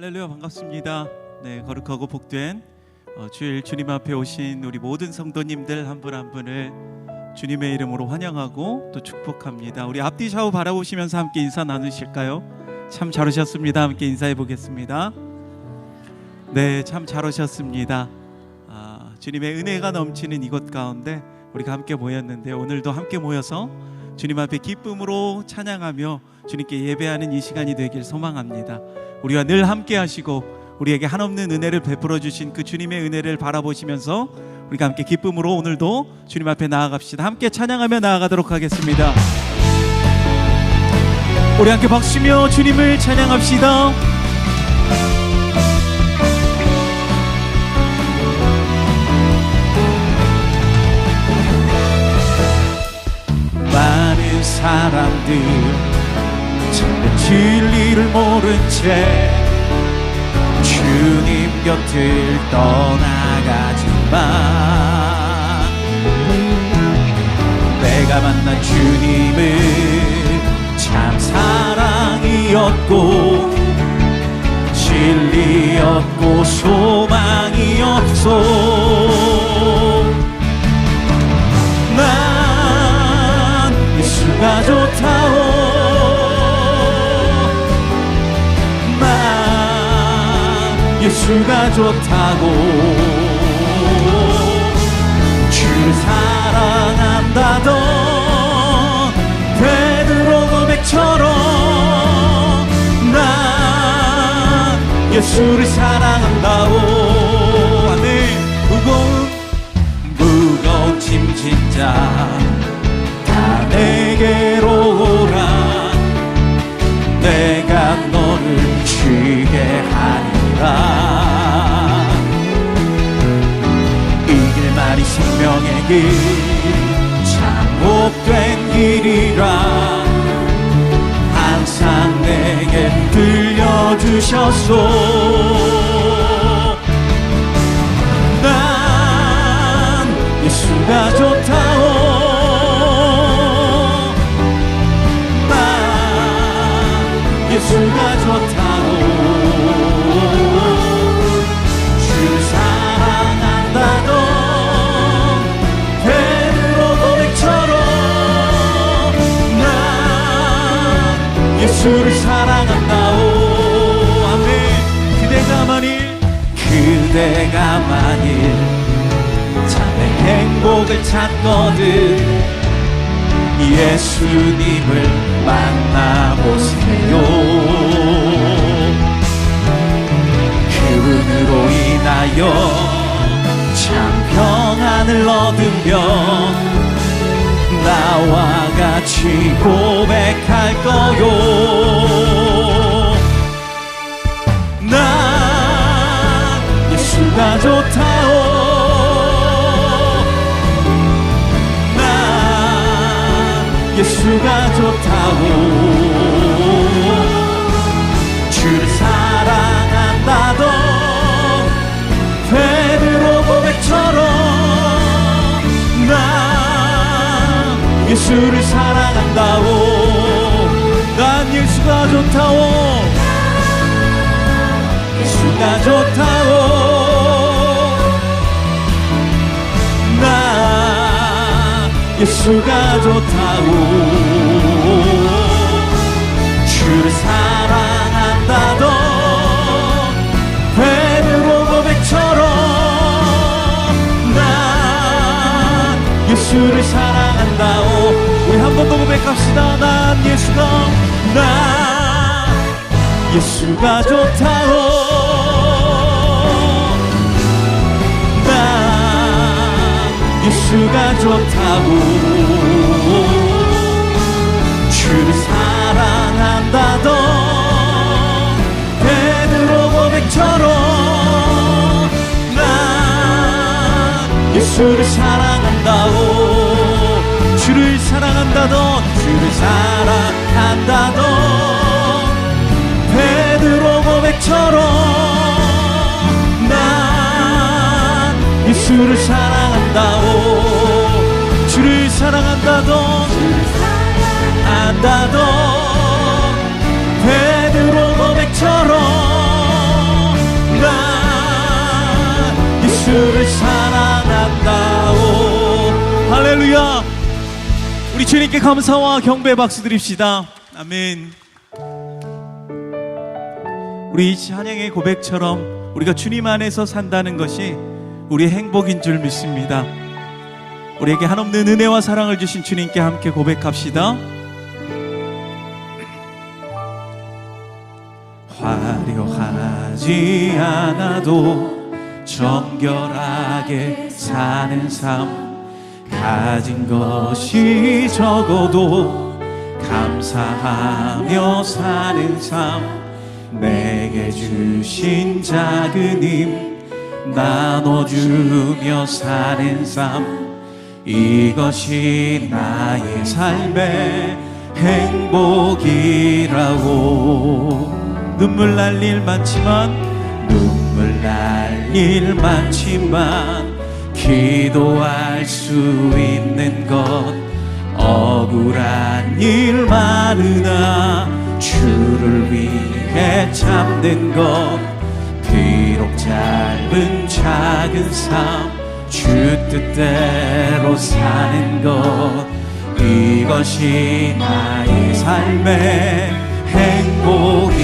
할렐루야, 반갑습니다. 네, 거룩하고 복된 주일 주님 앞에 오신 우리 모든 성도님들 한 분 한 분을 주님의 이름으로 환영하고 또 축복합니다. 우리 앞뒤 좌우 바라보시면서 함께 인사 나누실까요? 참 잘 오셨습니다. 함께 인사해 보겠습니다. 네, 참 잘 오셨습니다. 주님의 은혜가 넘치는 이곳 가운데 우리가 함께 모였는데, 오늘도 함께 모여서 주님 앞에 기쁨으로 찬양하며 주님께 예배하는 이 시간이 되길 소망합니다. 우리와 늘 함께 하시고 우리에게 한없는 은혜를 베풀어 주신 그 주님의 은혜를 바라보시면서 우리가 함께 기쁨으로 오늘도 주님 앞에 나아갑시다. 함께 찬양하며 나아가도록 하겠습니다. 우리 함께 박수며 주님을 찬양합시다. 많은 사람들 참된 진리를 모른 채 주님 곁을 떠나가지만, 내가 만난 주님은 참 사랑이었고 진리였고 소망이었소. 난 예수가 좋다오. 예수가 좋다고 주를 사랑한다던 베드로 고백처럼 난 예수를 사랑한다오. 아멘. 무거운 짐진 자 다 내게로 오라. 내가 너를 쉬게 하리라. 이 길만이 생명의 길 참 복된 길이라 항상 내게 들려주셨소. 난 예수가 좋다오. 예수가 좋다고 주를 사랑한다던 베드로 고백처럼 난 예수를 사랑한다오. 아멘. 그대가 만일 참의 행복을 찾거든 예수님을 만나보세요. 그분으로 인하여 참 평안을 얻으며 나와 같이 고백할 거요. 난 예수가 좋다오. 예수가 좋다고 주를 사랑한다던 베드로 고백처럼 난 예수를 사랑한다고. 난 예수가 좋다고. 예수가 좋다고. 난 예수가 좋다고 주를 사랑한다던 베드로 고백처럼 난 예수를 사랑한다오. 우리 한 번 더 고백합시다. 난 예수가 좋다오. 예수가 좋다고 주를 사랑한다던 베드로 고백처럼 난 예수를 사랑한다고 주를 사랑한다던 베드로 고백처럼 난 예수를 사랑한다오. 주를 사랑한다던 베드로 고백처럼 주를 사랑한다오. 할렐루야. 우리 주님께 감사와 경배 박수 드립시다. 아멘. 우리 이 찬양의 고백처럼 우리가 주님 안에서 산다는 것이 우리의 행복인 줄 믿습니다. 우리에게 한없는 은혜와 사랑을 주신 주님께 함께 고백합시다. 화려하지 않아도 정결하게 사는 삶, 가진 것이 적어도 감사하며 사는 삶, 내게 주신 작은 힘 나눠주며 사는 삶, 이것이 나의 삶의 행복이라고. 눈물 날 일 많지만 기도할 수 있는 것, 억울한 일 많으나 주를 위해 참는 것, 비록 짧은 작은 삶 주 뜻대로 사는 것, 이것이 나의 삶의 행복이라고.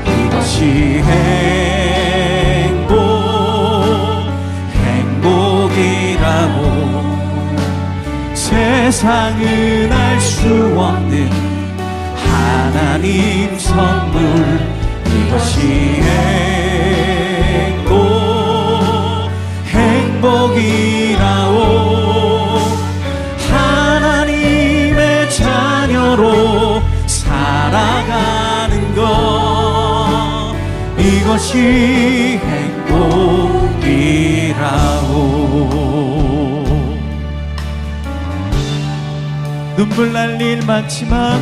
이것이 행복이라고. 세상은 알 수 없는 하나님 선물, 이것이 행복이라오. 하나님의 자녀로 살아가는 것, 이것이 행복이라오. 눈물 날 일 많지만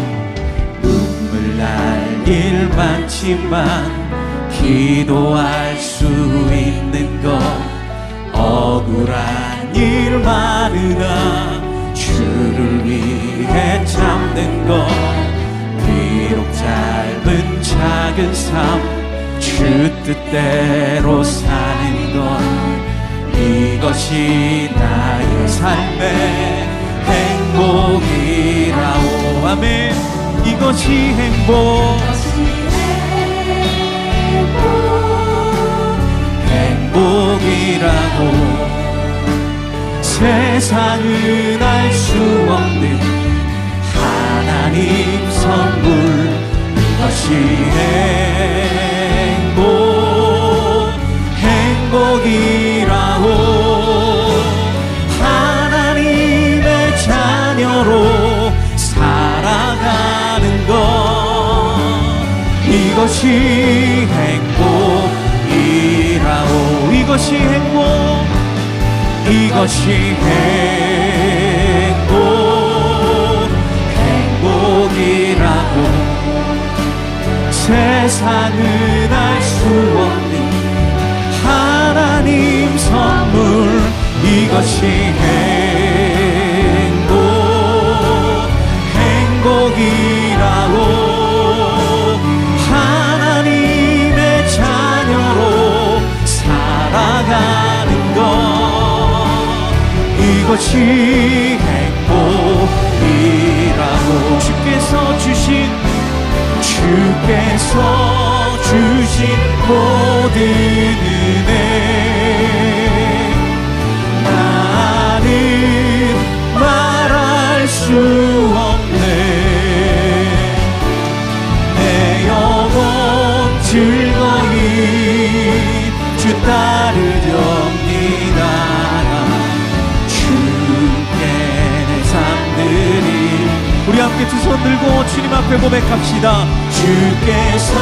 기도할 수 있는 것, 억울한 일 많으나 주를 위해 참는 것, 비록 짧은 작은 삶 주 뜻대로 사는 것, 이것이 나의 삶의 행복이라오. 아멘. 이것이 행복이라고. 세상은 알 수 없는 하나님 선물, 이것이 행복이라고. 하나님의 자녀로 살아가는 것, 이것이 행복이라오. 이것이 행복이라고. 세상은 알 수 없는 하나님 선물, 이것이 행복이라고. 하나님의 자녀로 살아가는 것, 이것이 행복이라고. 주께서 주신 모든 은혜, 나는 말할 수 없네. 내 영혼 즐거이 주 따르렵니다. 주께 내 삶 드리. 우리 함께 두 손 들고 주님 앞에 고백합시다. 주께서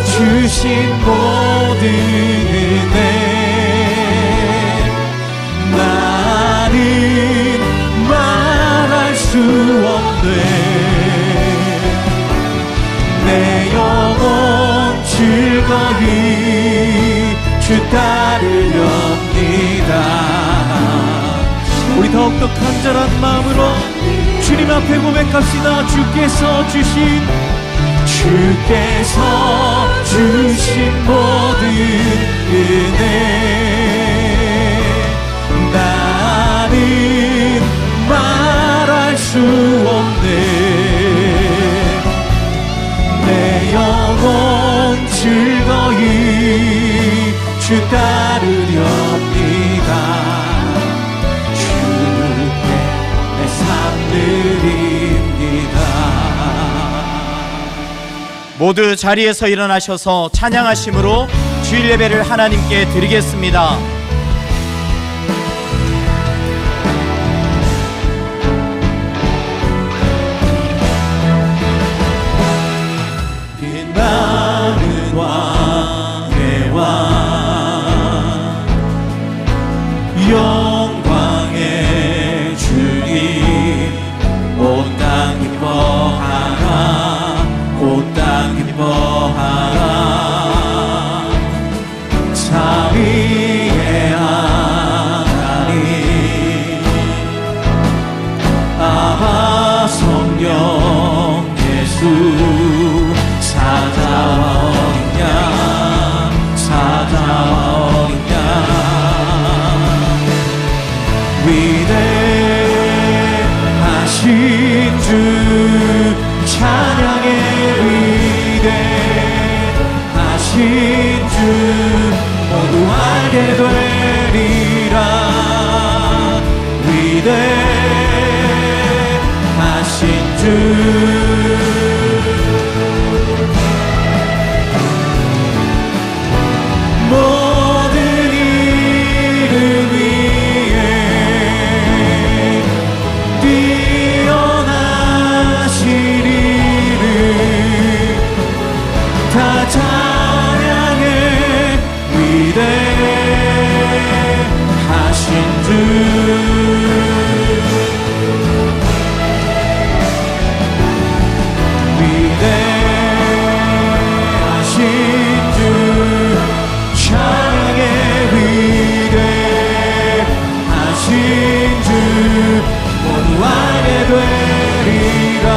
주신 모든 은혜, 나는 말할 수 없네. 내 영혼 즐거이 주 따르렵니다. 우리 더욱더 간절한 마음으로 주님 앞에 고백합시다. 주께서 주신 주신 모든 은혜 나는 말할 수 없네. 내 영혼 즐거이 주 따르렵니다. 주께 내 삶 드립니다. 모두 자리에서 일어나셔서 찬양하심으로 주일 예배를 하나님께 드리겠습니다. 빛나는 왕의 왕 영광의 주님 온 땅 기뻐하라 온 땅 기뻐하라 자비의 하나님 아바 성령 예수 사자와 어린 양 사자와 어린 양 위대하신 주 찬양의 위대하신 주 모두 알게 되리라. 위대하신 주 모든 이름 위에 뛰어나신 이름 다 찬양해. 위대하신 주 위대하신 주 찬양의 위대하신 주 모두 알게 되리라.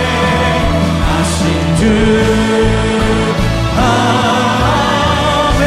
위대하신 주 아멘.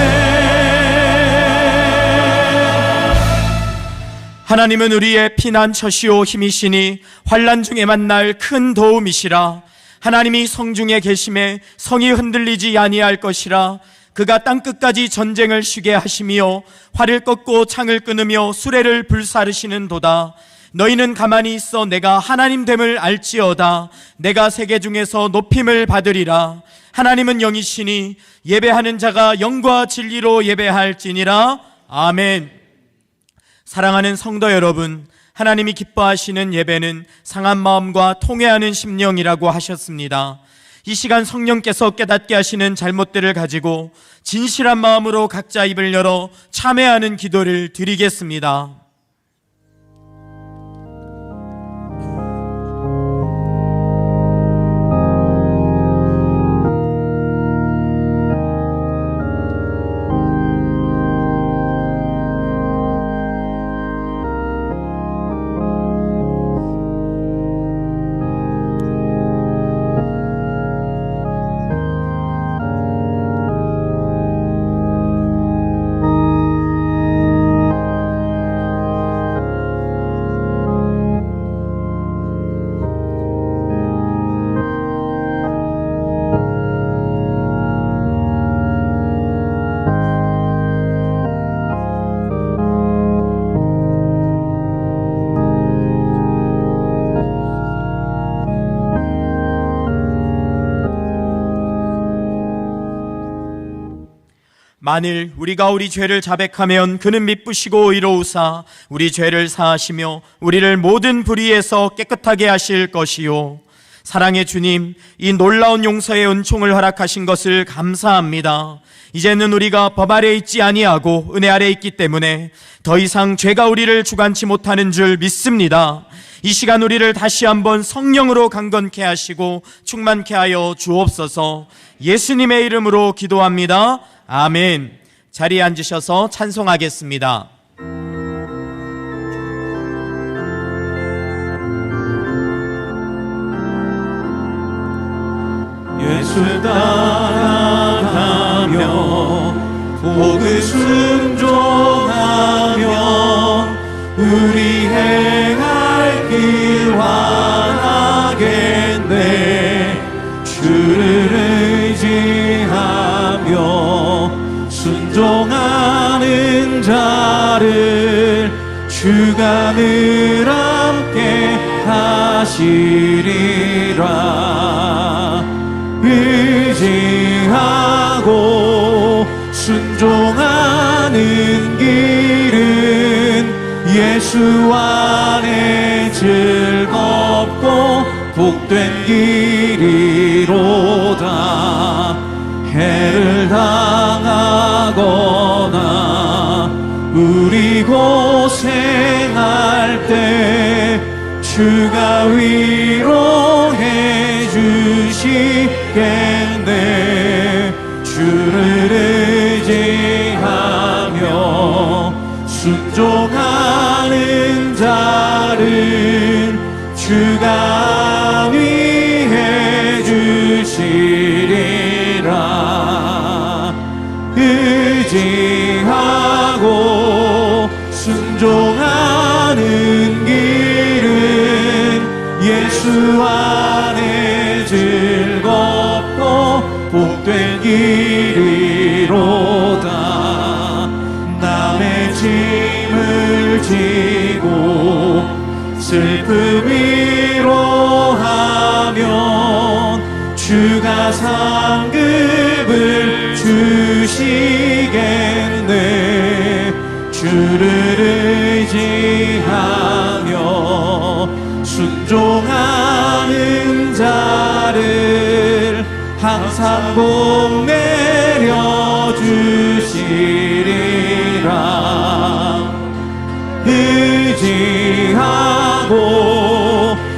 하나님은 우리의 피난처시오 힘이시니 환난 중에 만날 큰 도움이시라. 하나님이 성중에 계심에 성이 흔들리지 아니할 것이라. 그가 땅끝까지 전쟁을 쉬게 하시며 활을 꺾고 창을 끊으며 수레를 불사르시는도다. 너희는 가만히 있어 내가 하나님 됨을 알지어다. 내가 세계 중에서 높임을 받으리라. 하나님은 영이시니 예배하는 자가 영과 진리로 예배할지니라. 아멘. 사랑하는 성도 여러분, 하나님이 기뻐하시는 예배는 상한 마음과 통회하는 심령이라고 하셨습니다. 이 시간 성령께서 깨닫게 하시는 잘못들을 가지고 진실한 마음으로 각자 입을 열어 참회하는 기도를 드리겠습니다. 만일 우리가 우리 죄를 자백하면 그는 미쁘시고 의로우사 우리 죄를 사하시며 우리를 모든 불의에서 깨끗하게 하실 것이요. 사랑의 주님, 이 놀라운 용서의 은총을 허락하신 것을 감사합니다. 이제는 우리가 법 아래 있지 아니하고 은혜 아래 있기 때문에 더 이상 죄가 우리를 주관치 못하는 줄 믿습니다. 이 시간 우리를 다시 한번 성령으로 강건케 하시고 충만케 하여 주옵소서. 예수님의 이름으로 기도합니다. 아멘. 자리에 앉으셔서 찬송하겠습니다. 예수 따라가며 복을 순종하면 우리 행할 길 환하겠네. 주를 의지하며 순종하는 자를 주가 늘 함께 하시리라. 의지하고 순종하는 길은 예수 안에 즐겁고 복된 길이로다. 해를 당하거나 우리 고생할 때 주가 위로해 주시겠네. 주를 의지하며 순종하는 자를 주가 위해 주시리라. 의지하고 순종하는 길은 예수 안에 즐겁고 복된 길이로다. 남의 짐을 지고 슬픔 위로하면 주가 상급을 주시겠네. 주를 의지하며 순종하는 자를 항상 복 내려 주시리라. 의지하고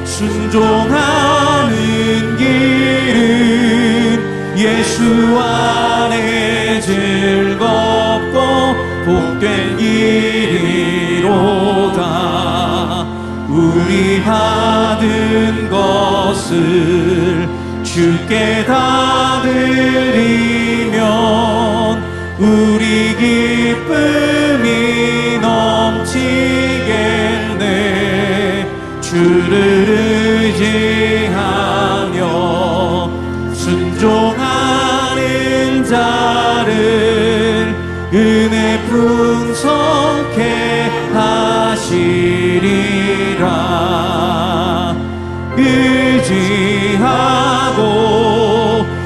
순종하는 길은 예수 안에 즐겁고 복된 길이로다. 우리 받은 것을 주께 다 드리면 우리 기쁨이 넘치겠네. 주를 의지하며 순종하는 자를 은혜 풍성케 하시리라. 의지하고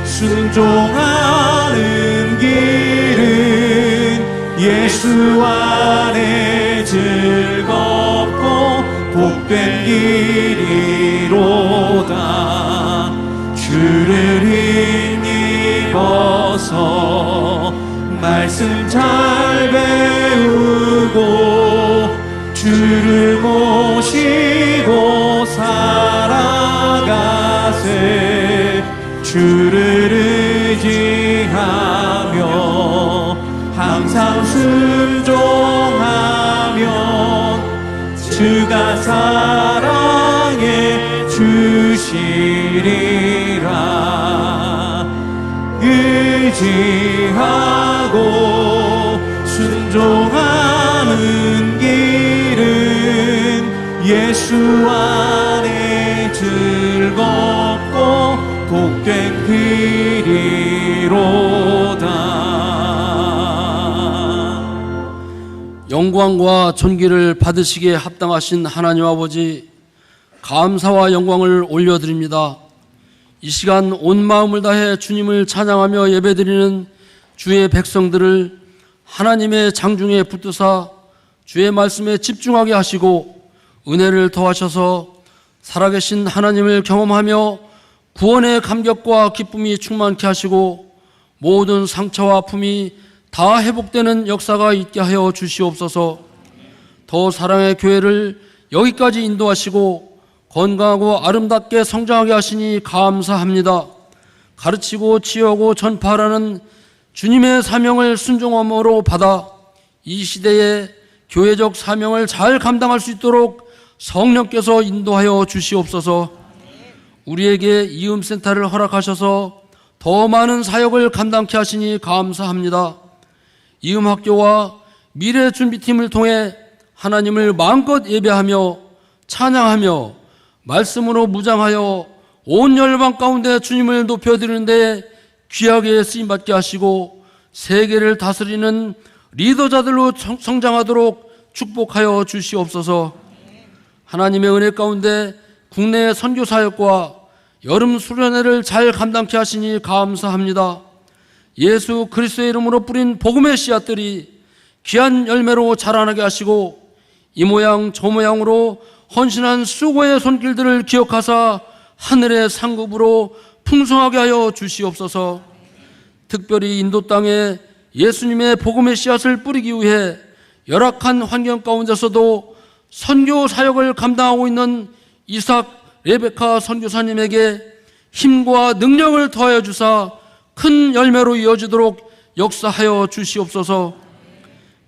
순종하는 길은 예수 안에 즐겁고 복된 길이로다. 주를 힘입어서 말씀 잘 배우고 주를 모시고 살아가세. 주를 의지하며 항상 순종하면 주가 사랑해 주시리라. 의지하고 순종하는 길은 예수 안에 즐겁고 복된 길이로다. 영광과 존귀를 받으시기에 합당하신 하나님 아버지, 감사와 영광을 올려드립니다. 이 시간 온 마음을 다해 주님을 찬양하며 예배드리는 주의 백성들을 하나님의 장중에 붙드사 주의 말씀에 집중하게 하시고 은혜를 더하셔서 살아계신 하나님을 경험하며 구원의 감격과 기쁨이 충만케 하시고 모든 상처와 아픔이 다 회복되는 역사가 있게 하여 주시옵소서. 더 사랑의 교회를 여기까지 인도하시고 건강하고 아름답게 성장하게 하시니 감사합니다. 가르치고 치유하고 전파하라는 주님의 사명을 순종함으로 받아 이 시대의 교회적 사명을 잘 감당할 수 있도록 성령께서 인도하여 주시옵소서. 우리에게 이음센터를 허락하셔서 더 많은 사역을 감당케 하시니 감사합니다. 이음학교와 미래준비팀을 통해 하나님을 마음껏 예배하며 찬양하며 말씀으로 무장하여 온 열방 가운데 주님을 높여드리는 데 귀하게 쓰임받게 하시고 세계를 다스리는 리더자들로 성장하도록 축복하여 주시옵소서. 하나님의 은혜 가운데 국내 선교 사역과 여름 수련회를 잘 감당케 하시니 감사합니다. 예수 그리스도의 이름으로 뿌린 복음의 씨앗들이 귀한 열매로 자라나게 하시고 이 모양 저 모양으로 헌신한 수고의 손길들을 기억하사 하늘의 상급으로 풍성하게 하여 주시옵소서. 특별히 인도 땅에 예수님의 복음의 씨앗을 뿌리기 위해 열악한 환경 가운데서도 선교 사역을 감당하고 있는 이삭 레베카 선교사님에게 힘과 능력을 더하여 주사 큰 열매로 이어지도록 역사하여 주시옵소서.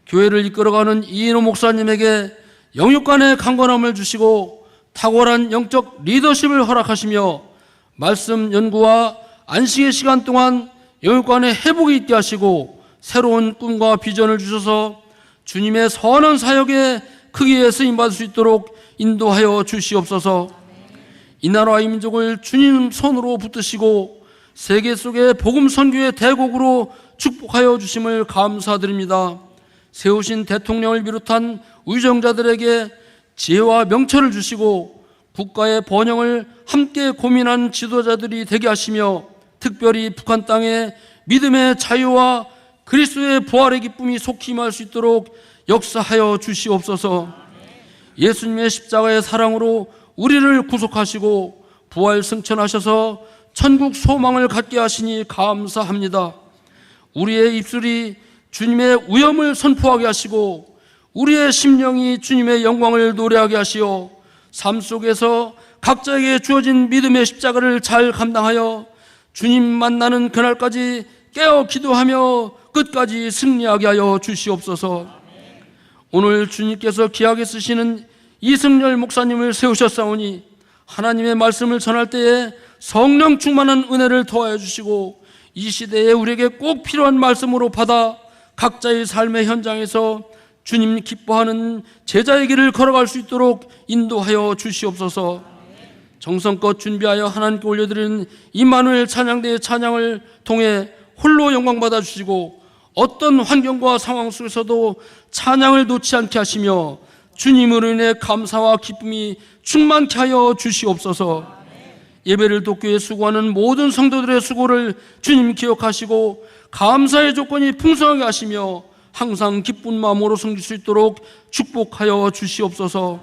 교회를 이끌어가는 이인호 목사님에게 영육간의 강건함을 주시고 탁월한 영적 리더십을 허락하시며 말씀 연구와 안식의 시간 동안 영육간의 회복이 있게 하시고 새로운 꿈과 비전을 주셔서 주님의 선한 사역에 크기에 쓰임받을 수 있도록 인도하여 주시옵소서. 이 나라와 이 민족을 주님 손으로 붙드시고 세계 속의 복음 선교의 대국으로 축복하여 주심을 감사드립니다. 세우신 대통령을 비롯한 위정자들에게 지혜와 명철을 주시고 국가의 번영을 함께 고민한 지도자들이 되게 하시며 특별히 북한 땅에 믿음의 자유와 그리스도의 부활의 기쁨이 속히 임할 수 있도록 역사하여 주시옵소서. 예수님의 십자가의 사랑으로 우리를 구속하시고 부활 승천하셔서 천국 소망을 갖게 하시니 감사합니다. 우리의 입술이 주님의 위엄을 선포하게 하시고 우리의 심령이 주님의 영광을 노래하게 하시어 삶 속에서 각자에게 주어진 믿음의 십자가를 잘 감당하여 주님 만나는 그날까지 깨어 기도하며 끝까지 승리하게 하여 주시옵소서. 오늘 주님께서 귀하게 쓰시는 이승열 목사님을 세우셨사오니 하나님의 말씀을 전할 때에 성령 충만한 은혜를 더하여 주시고 이 시대에 우리에게 꼭 필요한 말씀으로 받아 각자의 삶의 현장에서 주님 기뻐하는 제자의 길을 걸어갈 수 있도록 인도하여 주시옵소서. 정성껏 준비하여 하나님께 올려드리는 임마누엘 찬양대의 찬양을 통해 홀로 영광 받아 주시고 어떤 환경과 상황 속에서도 찬양을 놓지 않게 하시며 주님으로 인해 감사와 기쁨이 충만케 하여 주시옵소서. 예배를 돕기 위해 수고하는 모든 성도들의 수고를 주님 기억하시고 감사의 조건이 풍성하게 하시며 항상 기쁜 마음으로 섬길 수 있도록 축복하여 주시옵소서.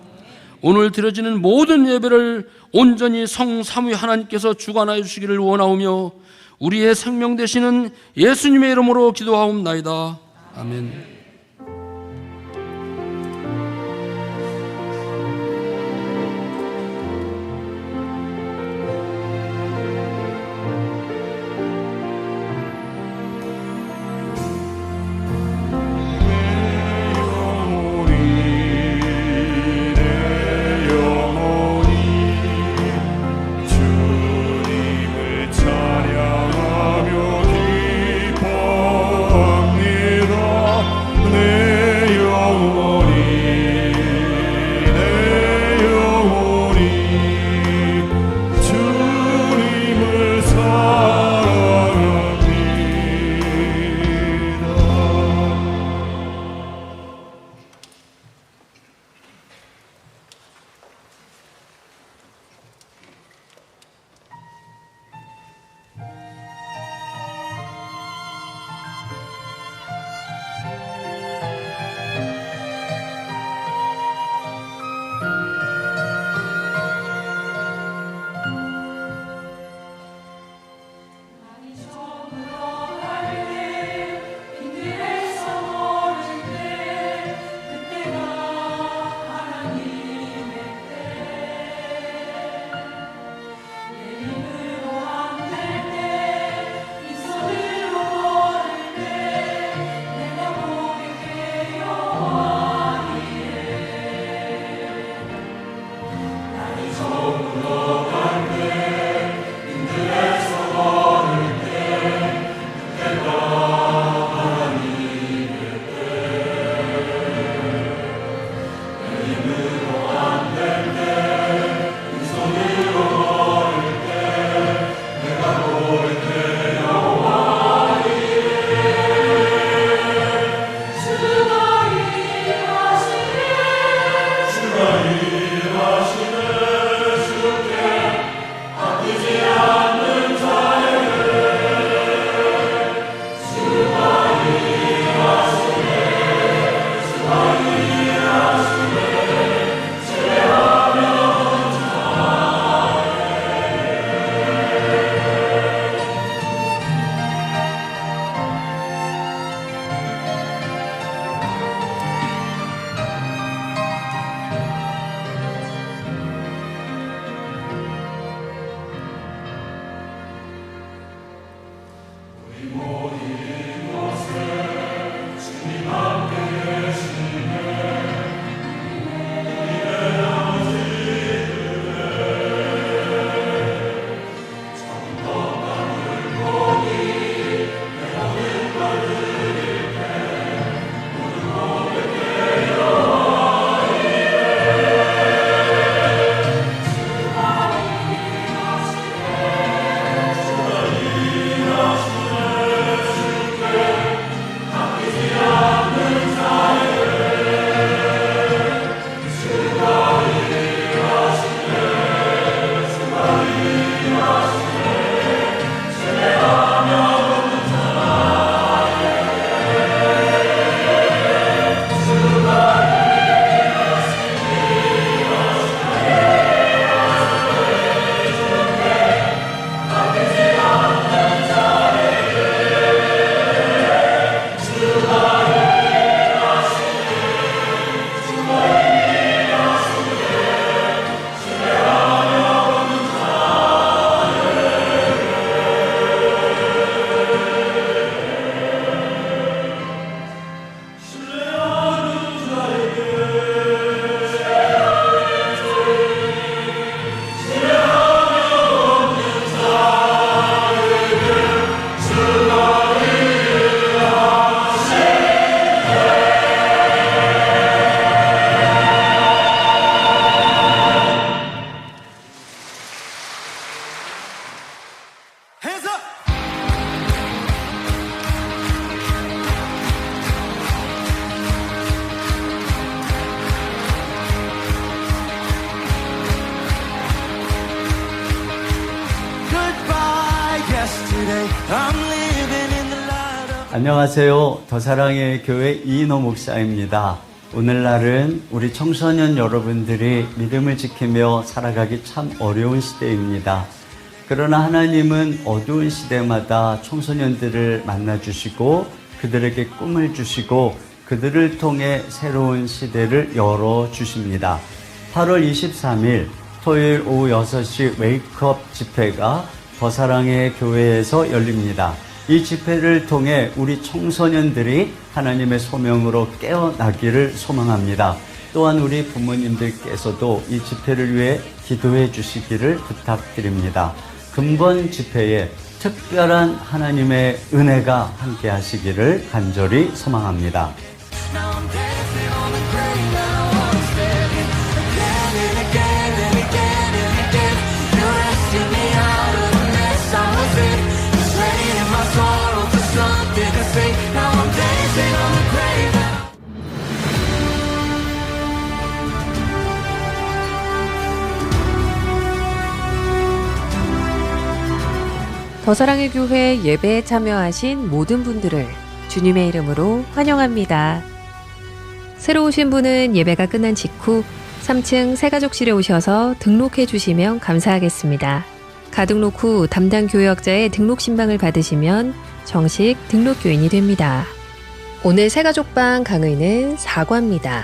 오늘 드려지는 모든 예배를 온전히 성삼위 하나님께서 주관하여 주시기를 원하오며 우리의 생명 되시는 예수님의 이름으로 기도하옵나이다. 아멘. 찬양하며 기뻐합니다. 안녕하세요. 더사랑의 교회 이인호 목사입니다. 오늘날은 우리 청소년 여러분들이 믿음을 지키며 살아가기 참 어려운 시대입니다. 그러나 하나님은 어두운 시대마다 청소년들을 만나주시고 그들에게 꿈을 주시고 그들을 통해 새로운 시대를 열어주십니다. 8월 23일 토요일 오후 6시 웨이크업 집회가 더사랑의 교회에서 열립니다. 이 집회를 통해 우리 청소년들이 하나님의 소명으로 깨어나기를 소망합니다. 또한 우리 부모님들께서도 이 집회를 위해 기도해 주시기를 부탁드립니다. 금번 집회에 특별한 하나님의 은혜가 함께 하시기를 간절히 소망합니다. 더사랑의 교회 예배에 참여하신 모든 분들을 주님의 이름으로 환영합니다. 새로 오신 분은 예배가 끝난 직후 3층 새가족실에 오셔서 등록해 주시면 감사하겠습니다. 가등록 후 담당 교역자의 등록 신방을 받으시면 정식 등록 교인이 됩니다. 오늘 새가족방 강의는 사과입니다.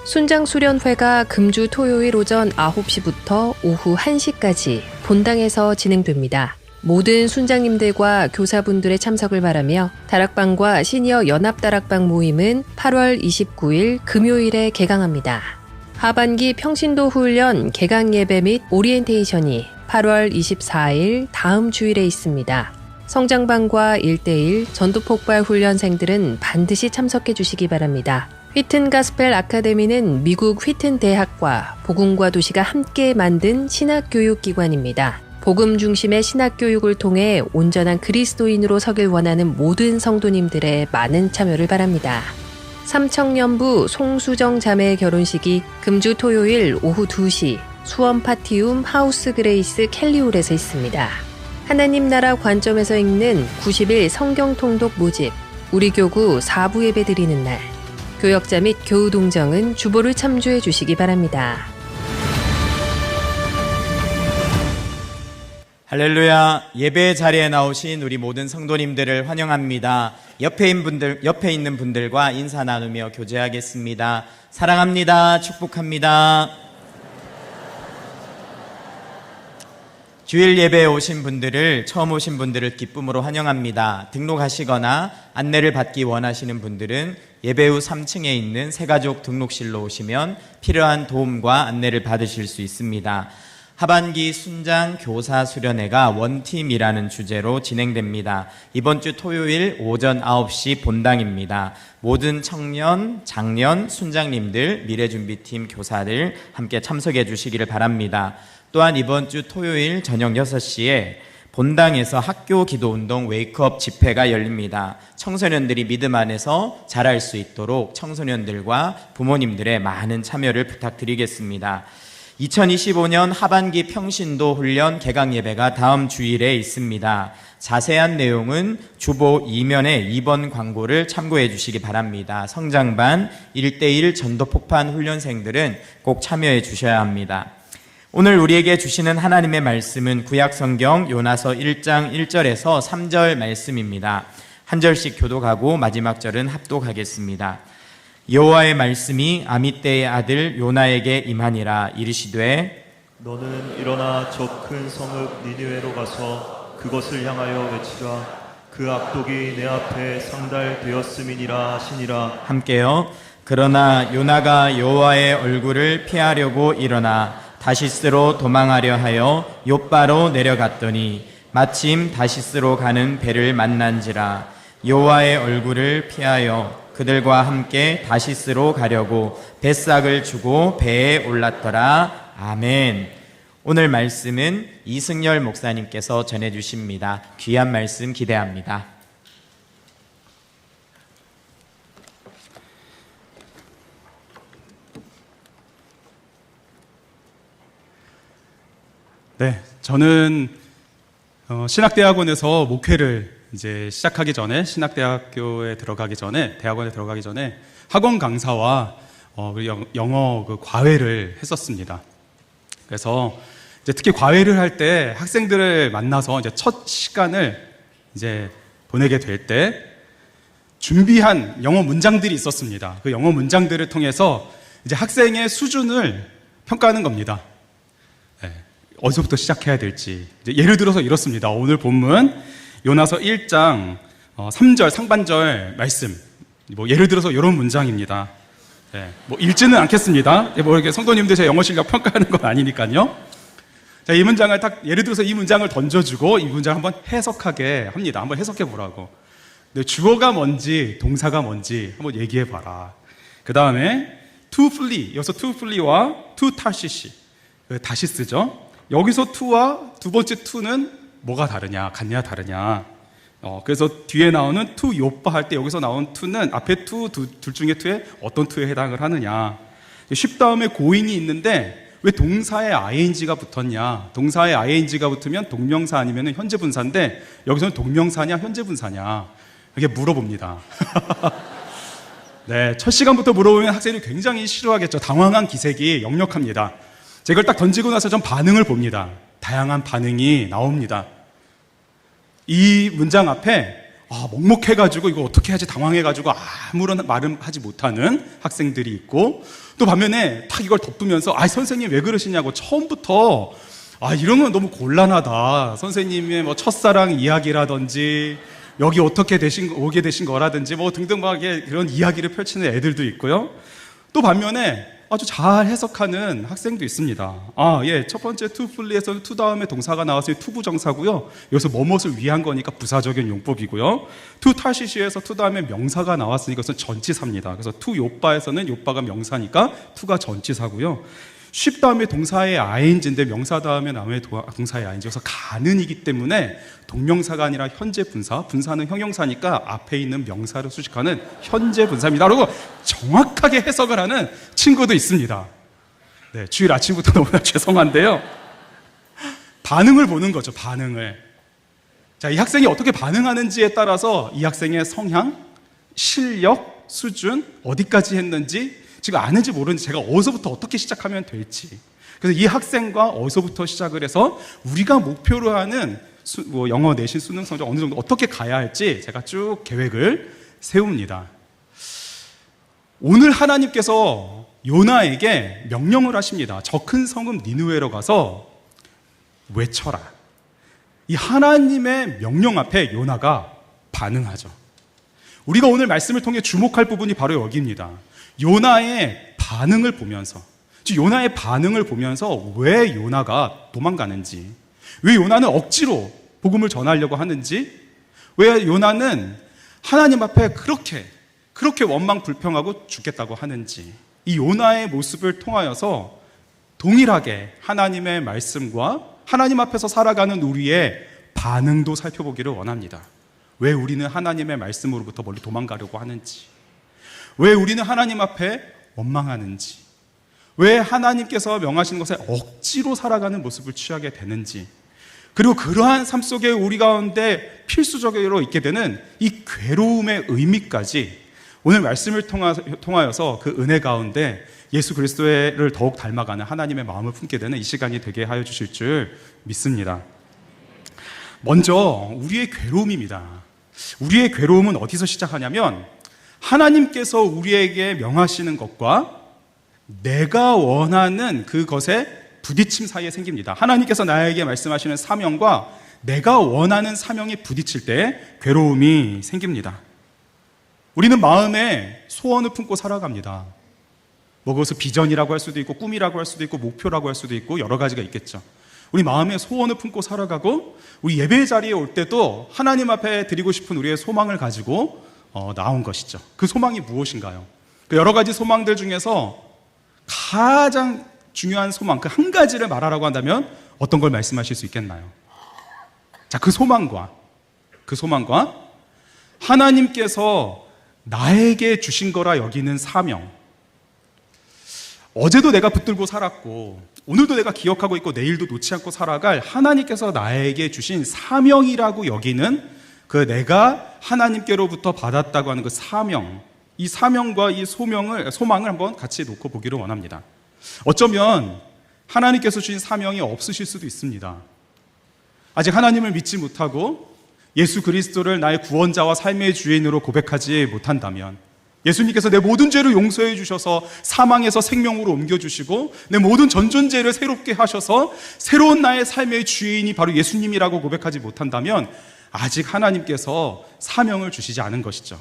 순장수련회가 금주 토요일 오전 9시부터 오후 1시까지 본당에서 진행됩니다. 모든 순장님들과 교사분들의 참석을 바라며 다락방과 시니어 연합다락방 모임은 8월 29일 금요일에 개강합니다. 하반기 평신도 훈련 개강 예배 및 오리엔테이션이 8월 24일 다음 주일에 있습니다. 성장반과 1대1 전도폭발 훈련생들은 반드시 참석해 주시기 바랍니다. 휘튼 가스펠 아카데미는 미국 휘튼 대학과 복음과 도시가 함께 만든 신학교육기관입니다. 복음 중심의 신학교육을 통해 온전한 그리스도인으로 서길 원하는 모든 성도님들의 많은 참여를 바랍니다. 삼청년부 송수정 자매의 결혼식이 금주 토요일 오후 2시 수원 파티움 하우스 그레이스 캘리홀에서 있습니다. 하나님 나라 관점에서 읽는 90일 성경 통독 모집, 우리 교구 4부 예배 드리는 날, 교역자 및 교우 동정은 주보를 참조해 주시기 바랍니다. 할렐루야. 예배 자리에 나오신 우리 모든 성도님들을 환영합니다. 옆에 있는 분들과 인사 나누며 교제하겠습니다. 사랑합니다. 축복합니다. 주일 예배에 오신 분들을, 처음 오신 분들을 기쁨으로 환영합니다. 등록하시거나 안내를 받기 원하시는 분들은 예배 후 3층에 있는 새가족 등록실로 오시면 필요한 도움과 안내를 받으실 수 있습니다. 하반기 순장 교사 수련회가 원팀이라는 주제로 진행됩니다. 이번 주 토요일 오전 9시 본당입니다. 모든 청년, 장년, 순장님들, 미래준비팀 교사들 함께 참석해 주시기를 바랍니다. 또한 이번 주 토요일 저녁 6시에 본당에서 학교 기도운동 웨이크업 집회가 열립니다. 청소년들이 믿음 안에서 자랄 수 있도록 청소년들과 부모님들의 많은 참여를 부탁드리겠습니다. 2025년 하반기 평신도 훈련 개강 예배가 다음 주일에 있습니다. 자세한 내용은 주보 2면의 2번 광고를 참고해 주시기 바랍니다. 성장반 1대1 전도폭판 훈련생들은 꼭 참여해 주셔야 합니다. 오늘 우리에게 주시는 하나님의 말씀은 구약성경 요나서 1장 1절에서 3절 말씀입니다. 한 절씩 교독하고 마지막 절은 합독하겠습니다. 여호와의 말씀이 아미떼의 아들 요나에게 임하니라. 이르시되 너는 일어나 저 큰 성읍 니느웨로 가서 그것을 향하여 외치라. 그 악독이 내 앞에 상달되었음이니라 하시니라. 함께요. 그러나 요나가 여호와의 얼굴을 피하려고 일어나 다시스로 도망하려 하여 욥바로 내려갔더니 마침 다시스로 가는 배를 만난지라. 여호와의 얼굴을 피하여 그들과 함께 다시스로 가려고 뱃삭을 주고 배에 올랐더라. 아멘. 오늘 말씀은 이승열 목사님께서 전해주십니다. 귀한 말씀 기대합니다. 네, 저는 신학대학원에서 목회를 이제 시작하기 전에, 신학대학교에 들어가기 전에, 대학원에 들어가기 전에 학원 강사와 영어 그 과외를 했었습니다. 그래서 이제 특히 과외를 할 때 학생들을 만나서 이제 첫 시간을 이제 보내게 될 때 준비한 영어 문장들이 있었습니다. 그 영어 문장들을 통해서 이제 학생의 수준을 평가하는 겁니다. 어디서부터 시작해야 될지. 예를 들어서 이렇습니다. 오늘 본문 요나서 1장 3절 상반절 말씀. 예를 들어서 이런 문장입니다. 읽지는 않겠습니다. 이렇게 성도님들 제 영어 실력 평가하는 건 아니니까요. 자, 이 문장을 예를 들어서 이 문장을 던져주고 이 문장 한번 해석하게 합니다. 한번 해석해 보라고. 주어가 뭔지 동사가 뭔지 한번 얘기해 봐라. 그 다음에 to flee, 여기서 to flee와 to 타시시 다시 쓰죠. 여기서 to와 두 번째 to는 뭐가 다르냐, 같냐, 다르냐. 그래서 뒤에 나오는 to 요빠 할 때 여기서 나온 to는 앞에 to 둘 중에 to에 어떤 to에 해당을 하느냐. 쉽 다음에 going이 있는데 왜 동사에 ing가 붙었냐. 동사에 ing가 붙으면 동명사 아니면 현재 분사인데 여기서는 동명사냐 현재 분사냐 이렇게 물어봅니다. 네, 첫 시간부터 물어보면 학생이 굉장히 싫어하겠죠. 당황한 기색이 역력합니다. 제가 이걸 딱 던지고 나서 좀 반응을 봅니다. 다양한 반응이 나옵니다. 이 문장 앞에 먹먹해가지고 이거 어떻게 하지 당황해가지고 아무런 말을 하지 못하는 학생들이 있고, 또 반면에 탁 이걸 덮으면서 선생님 왜 그러시냐고 처음부터 이런 건 너무 곤란하다. 선생님의 첫사랑 이야기라든지 여기 어떻게 오게 되신 거라든지 등등 막 그런 이야기를 펼치는 애들도 있고요. 또 반면에 아주 잘 해석하는 학생도 있습니다. 첫 번째 to flee에서는 to 다음에 동사가 나와서 to 부정사고요. 여기서 뭐뭇을 위한 거니까 부사적인 용법이고요. to 타시시에서 to 다음에 명사가 나왔으니까 그것은 전치사입니다. 그래서 to 요빠에서는 요빠가 명사니까 to가 전치사고요. 쉽 다음에 동사의 ing인데 명사 다음에 나오는 동사의 ing, 여기서 가는이기 때문에 동명사가 아니라 현재 분사, 분사는 형용사니까 앞에 있는 명사를 수식하는 현재 분사입니다. 그리고 정확하게 해석을 하는 친구도 있습니다. 네, 주일 아침부터 너무나 죄송한데요. 반응을 보는 거죠, 반응을. 자, 이 학생이 어떻게 반응하는지에 따라서 이 학생의 성향, 실력, 수준, 어디까지 했는지 지금 아는지 모르는지 제가 어디서부터 어떻게 시작하면 될지. 그래서 이 학생과 어디서부터 시작을 해서 우리가 목표로 하는 영어 내신 수능 성적 어느 정도 어떻게 가야 할지 제가 쭉 계획을 세웁니다. 오늘 하나님께서 요나에게 명령을 하십니다. 저 큰 성읍 니느웨로 가서 외쳐라. 이 하나님의 명령 앞에 요나가 반응하죠. 우리가 오늘 말씀을 통해 주목할 부분이 바로 여기입니다. 요나의 반응을 보면서, 즉 요나의 반응을 보면서 왜 요나가 도망가는지, 왜 요나는 억지로 복음을 전하려고 하는지, 왜 요나는 하나님 앞에 그렇게 원망 불평하고 죽겠다고 하는지, 이 요나의 모습을 통하여서 동일하게 하나님의 말씀과 하나님 앞에서 살아가는 우리의 반응도 살펴보기를 원합니다. 왜 우리는 하나님의 말씀으로부터 멀리 도망가려고 하는지, 왜 우리는 하나님 앞에 원망하는지, 왜 하나님께서 명하시는 것에 억지로 살아가는 모습을 취하게 되는지, 그리고 그러한 삶 속에 우리 가운데 필수적으로 있게 되는 이 괴로움의 의미까지 오늘 말씀을 통하여서 그 은혜 가운데 예수 그리스도를 더욱 닮아가는 하나님의 마음을 품게 되는 이 시간이 되게 하여 주실 줄 믿습니다. 먼저 우리의 괴로움입니다. 우리의 괴로움은 어디서 시작하냐면 하나님께서 우리에게 명하시는 것과 내가 원하는 그것의 부딪힘 사이에 생깁니다. 하나님께서 나에게 말씀하시는 사명과 내가 원하는 사명이 부딪힐 때 괴로움이 생깁니다. 우리는 마음에 소원을 품고 살아갑니다. 뭐 그것을 비전이라고 할 수도 있고 꿈이라고 할 수도 있고 목표라고 할 수도 있고 여러 가지가 있겠죠. 우리 마음에 소원을 품고 살아가고 우리 예배 자리에 올 때도 하나님 앞에 드리고 싶은 우리의 소망을 가지고 나온 것이죠. 그 소망이 무엇인가요? 그 여러 가지 소망들 중에서 가장 중요한 소망, 그 한 가지를 말하라고 한다면 어떤 걸 말씀하실 수 있겠나요? 자, 그 소망과 하나님께서 나에게 주신 거라 여기는 사명. 어제도 내가 붙들고 살았고 오늘도 내가 기억하고 있고 내일도 놓지 않고 살아갈 하나님께서 나에게 주신 사명이라고 여기는 그 내가 하나님께로부터 받았다고 하는 그 사명, 이 사명과 이 소망을 한번 같이 놓고 보기를 원합니다. 어쩌면 하나님께서 주신 사명이 없으실 수도 있습니다. 아직 하나님을 믿지 못하고 예수 그리스도를 나의 구원자와 삶의 주인으로 고백하지 못한다면, 예수님께서 내 모든 죄를 용서해 주셔서 사망에서 생명으로 옮겨주시고 내 모든 전존재를 새롭게 하셔서 새로운 나의 삶의 주인이 바로 예수님이라고 고백하지 못한다면 아직 하나님께서 사명을 주시지 않은 것이죠.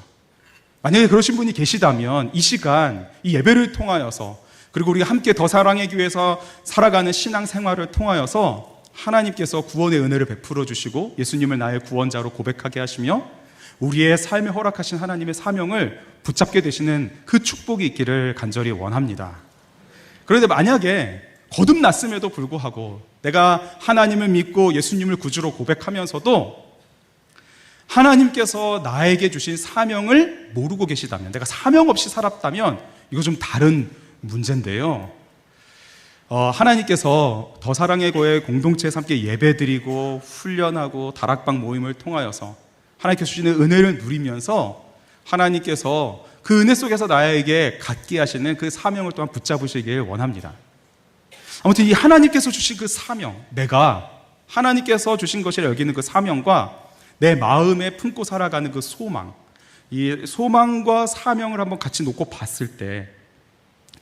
만약에 그러신 분이 계시다면 이 시간 이 예배를 통하여서, 그리고 우리가 함께 더 사랑의 교회에서 살아가는 신앙생활을 통하여서 하나님께서 구원의 은혜를 베풀어 주시고 예수님을 나의 구원자로 고백하게 하시며 우리의 삶에 허락하신 하나님의 사명을 붙잡게 되시는 그 축복이 있기를 간절히 원합니다. 그런데 만약에 거듭났음에도 불구하고 내가 하나님을 믿고 예수님을 구주로 고백하면서도 하나님께서 나에게 주신 사명을 모르고 계시다면, 내가 사명 없이 살았다면 이거 좀 다른 문제인데요. 하나님께서 더 사랑의 교회 공동체에서 함께 예배드리고 훈련하고 다락방 모임을 통하여서 하나님께서 주시는 은혜를 누리면서 하나님께서 그 은혜 속에서 나에게 갖게 하시는 그 사명을 또한 붙잡으시길 원합니다. 아무튼 이 하나님께서 주신 그 사명, 내가 하나님께서 주신 것이라 여기는 그 사명과 내 마음에 품고 살아가는 그 소망, 이 소망과 사명을 한번 같이 놓고 봤을 때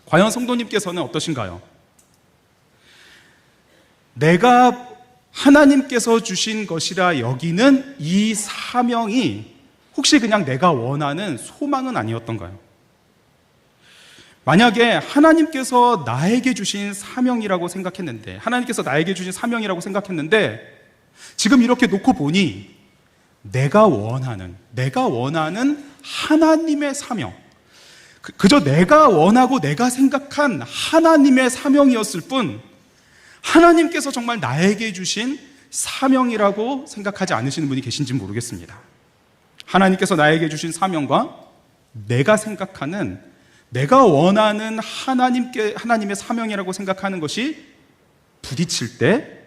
과연 성도님께서는 어떠신가요? 내가 하나님께서 주신 것이라 여기는 이 사명이 혹시 그냥 내가 원하는 소망은 아니었던가요? 만약에 하나님께서 나에게 주신 사명이라고 생각했는데, 하나님께서 나에게 주신 사명이라고 생각했는데 지금 이렇게 놓고 보니 내가 원하는 하나님의 사명, 그저 내가 원하고 내가 생각한 하나님의 사명이었을 뿐 하나님께서 정말 나에게 주신 사명이라고 생각하지 않으시는 분이 계신지 모르겠습니다. 하나님께서 나에게 주신 사명과 내가 생각하는, 내가 원하는 하나님의 사명이라고 생각하는 것이 부딪힐 때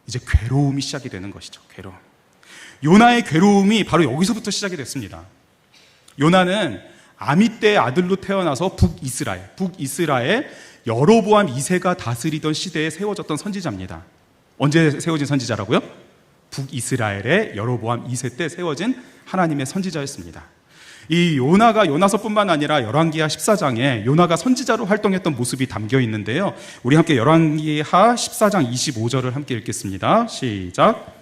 이제 괴로움이 시작이 되는 것이죠. 괴로움. 요나의 괴로움이 바로 여기서부터 시작이 됐습니다. 요나는 아미떼의 아들로 태어나서 북이스라엘 여로보암 2세가 다스리던 시대에 세워졌던 선지자입니다. 언제 세워진 선지자라고요? 북이스라엘의 여로보암 2세 때 세워진 하나님의 선지자였습니다. 이 요나가 요나서뿐만 아니라 열왕기하 14장에 요나가 선지자로 활동했던 모습이 담겨 있는데요. 우리 함께 열왕기하 14장 25절을 함께 읽겠습니다. 시작.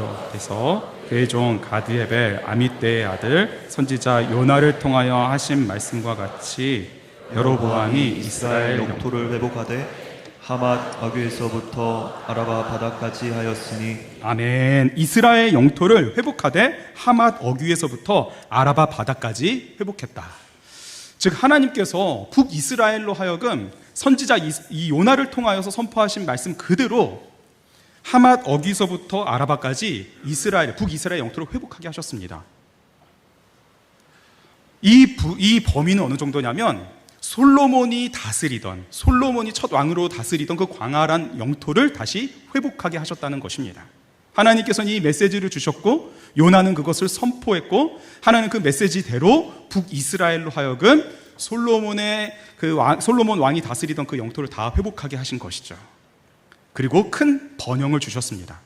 여호와께서 그의 종 가드에벨 아미떼의 아들 선지자 요나를 통하여 하신 말씀과 같이 여로보암이 이스라엘 영토를 회복하되 하맛 어귀에서부터 아라바 바다까지 하였으니 아멘. 이스라엘 영토를 회복하되 하맛 어귀에서부터 아라바 바다까지 회복했다. 즉 하나님께서 북이스라엘로 하여금 선지자 이 요나를 통하여서 선포하신 말씀 그대로 하맛 어귀서부터 아라바까지 북이스라엘 영토를 회복하게 하셨습니다. 이 범위는 어느 정도냐면 솔로몬이 첫 왕으로 다스리던 그 광활한 영토를 다시 회복하게 하셨다는 것입니다. 하나님께서는 이 메시지를 주셨고 요나는 그것을 선포했고 하나님은 그 메시지대로 북이스라엘로 하여금 솔로몬 왕이 다스리던 그 영토를 다 회복하게 하신 것이죠. 그리고 큰 번영을 주셨습니다.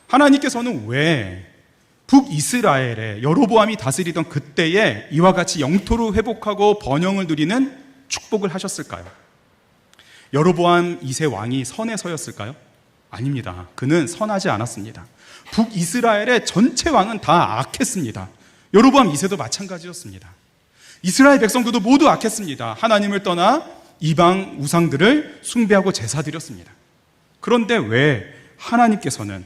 하나님께서는 왜 북이스라엘에 여로보암이 다스리던 그때에 이와 같이 영토를 회복하고 번영을 누리는 축복을 하셨을까요? 여로보암 2세 왕이 선해서였을까요? 아닙니다. 그는 선하지 않았습니다. 북이스라엘의 전체 왕은 다 악했습니다. 여로보암 2세도 마찬가지였습니다. 이스라엘 백성들도 모두 악했습니다. 하나님을 떠나 이방 우상들을 숭배하고 제사 드렸습니다. 그런데 왜 하나님께서는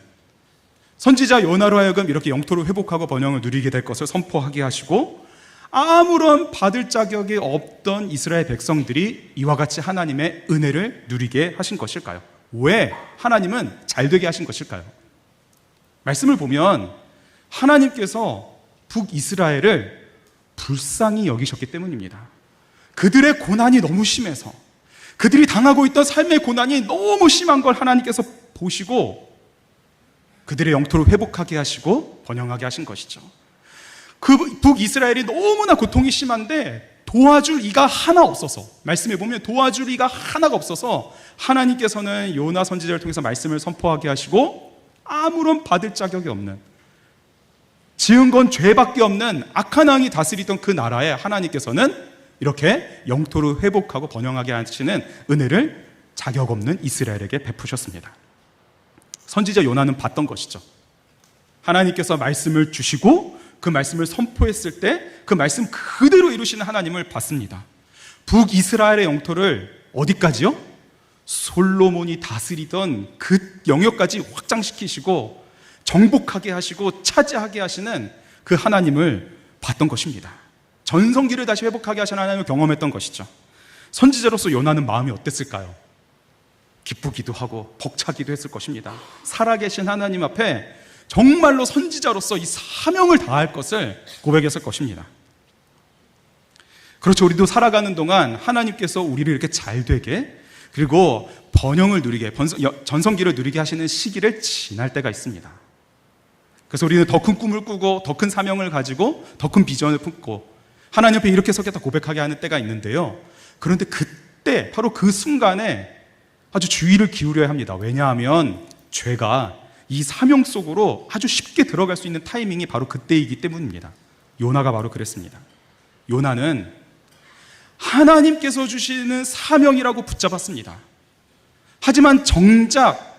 선지자 요나로 하여금 이렇게 영토를 회복하고 번영을 누리게 될 것을 선포하게 하시고 아무런 받을 자격이 없던 이스라엘 백성들이 이와 같이 하나님의 은혜를 누리게 하신 것일까요? 왜 하나님은 잘되게 하신 것일까요? 말씀을 보면 하나님께서 북이스라엘을 불쌍히 여기셨기 때문입니다. 그들의 고난이 너무 심해서 그들이 당하고 있던 삶의 고난이 너무 심한 걸 하나님께서 보시고 그들의 영토를 회복하게 하시고 번영하게 하신 것이죠. 그 북이스라엘이 너무나 고통이 심한데 도와줄 이가 하나 없어서, 말씀에 보면 도와줄 이가 하나가 없어서 하나님께서는 요나 선지자를 통해서 말씀을 선포하게 하시고 아무런 받을 자격이 없는, 지은 건 죄밖에 없는 악한 왕이 다스리던 그 나라에 하나님께서는 이렇게 영토를 회복하고 번영하게 하시는 은혜를 자격 없는 이스라엘에게 베푸셨습니다. 선지자 요나는 봤던 것이죠. 하나님께서 말씀을 주시고 그 말씀을 선포했을 때 그 말씀 그대로 이루시는 하나님을 봤습니다. 북이스라엘의 영토를 어디까지요? 솔로몬이 다스리던 그 영역까지 확장시키시고 정복하게 하시고 차지하게 하시는 그 하나님을 봤던 것입니다. 전성기를 다시 회복하게 하시는 하나님을 경험했던 것이죠. 선지자로서 요나는 마음이 어땠을까요? 기쁘기도 하고 벅차기도 했을 것입니다. 살아계신 하나님 앞에 정말로 선지자로서 이 사명을 다할 것을 고백했을 것입니다. 그렇죠. 우리도 살아가는 동안 하나님께서 우리를 이렇게 잘되게 그리고 번영을 누리게, 전성기를 누리게 하시는 시기를 지날 때가 있습니다. 그래서 우리는 더 큰 꿈을 꾸고 더 큰 사명을 가지고 더 큰 비전을 품고 하나님 앞에 이렇게 서겠다 고백하게 하는 때가 있는데요. 그런데 그때 바로 그 순간에 아주 주의를 기울여야 합니다. 왜냐하면 죄가 이 사명 속으로 아주 쉽게 들어갈 수 있는 타이밍이 바로 그때이기 때문입니다. 요나가 바로 그랬습니다. 요나는 하나님께서 주시는 사명이라고 붙잡았습니다. 하지만 정작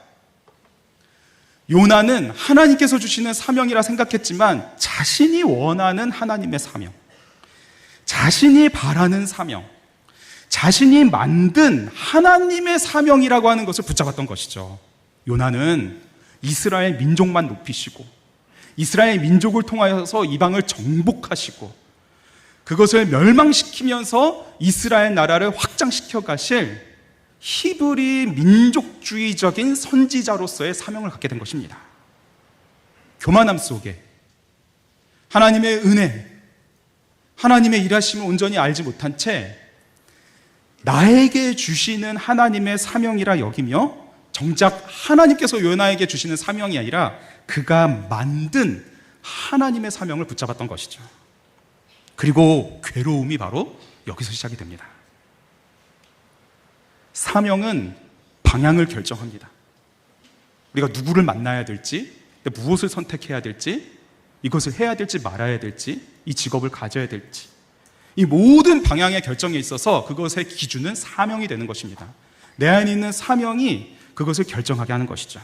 요나는 하나님께서 주시는 사명이라 생각했지만 자신이 원하는 하나님의 사명, 자신이 바라는 사명, 자신이 만든 하나님의 사명이라고 하는 것을 붙잡았던 것이죠. 요나는 이스라엘 민족만 높이시고 이스라엘 민족을 통하여서 이방을 정복하시고 그것을 멸망시키면서 이스라엘 나라를 확장시켜 가실 히브리 민족주의적인 선지자로서의 사명을 갖게 된 것입니다. 교만함 속에 하나님의 은혜, 하나님의 일하심을 온전히 알지 못한 채 나에게 주시는 하나님의 사명이라 여기며 정작 하나님께서 요나에게 주시는 사명이 아니라 그가 만든 하나님의 사명을 붙잡았던 것이죠. 그리고 괴로움이 바로 여기서 시작이 됩니다. 사명은 방향을 결정합니다. 우리가 누구를 만나야 될지, 무엇을 선택해야 될지, 이것을 해야 될지 말아야 될지, 이 직업을 가져야 될지, 이 모든 방향의 결정에 있어서 그것의 기준은 사명이 되는 것입니다. 내 안에 있는 사명이 그것을 결정하게 하는 것이죠.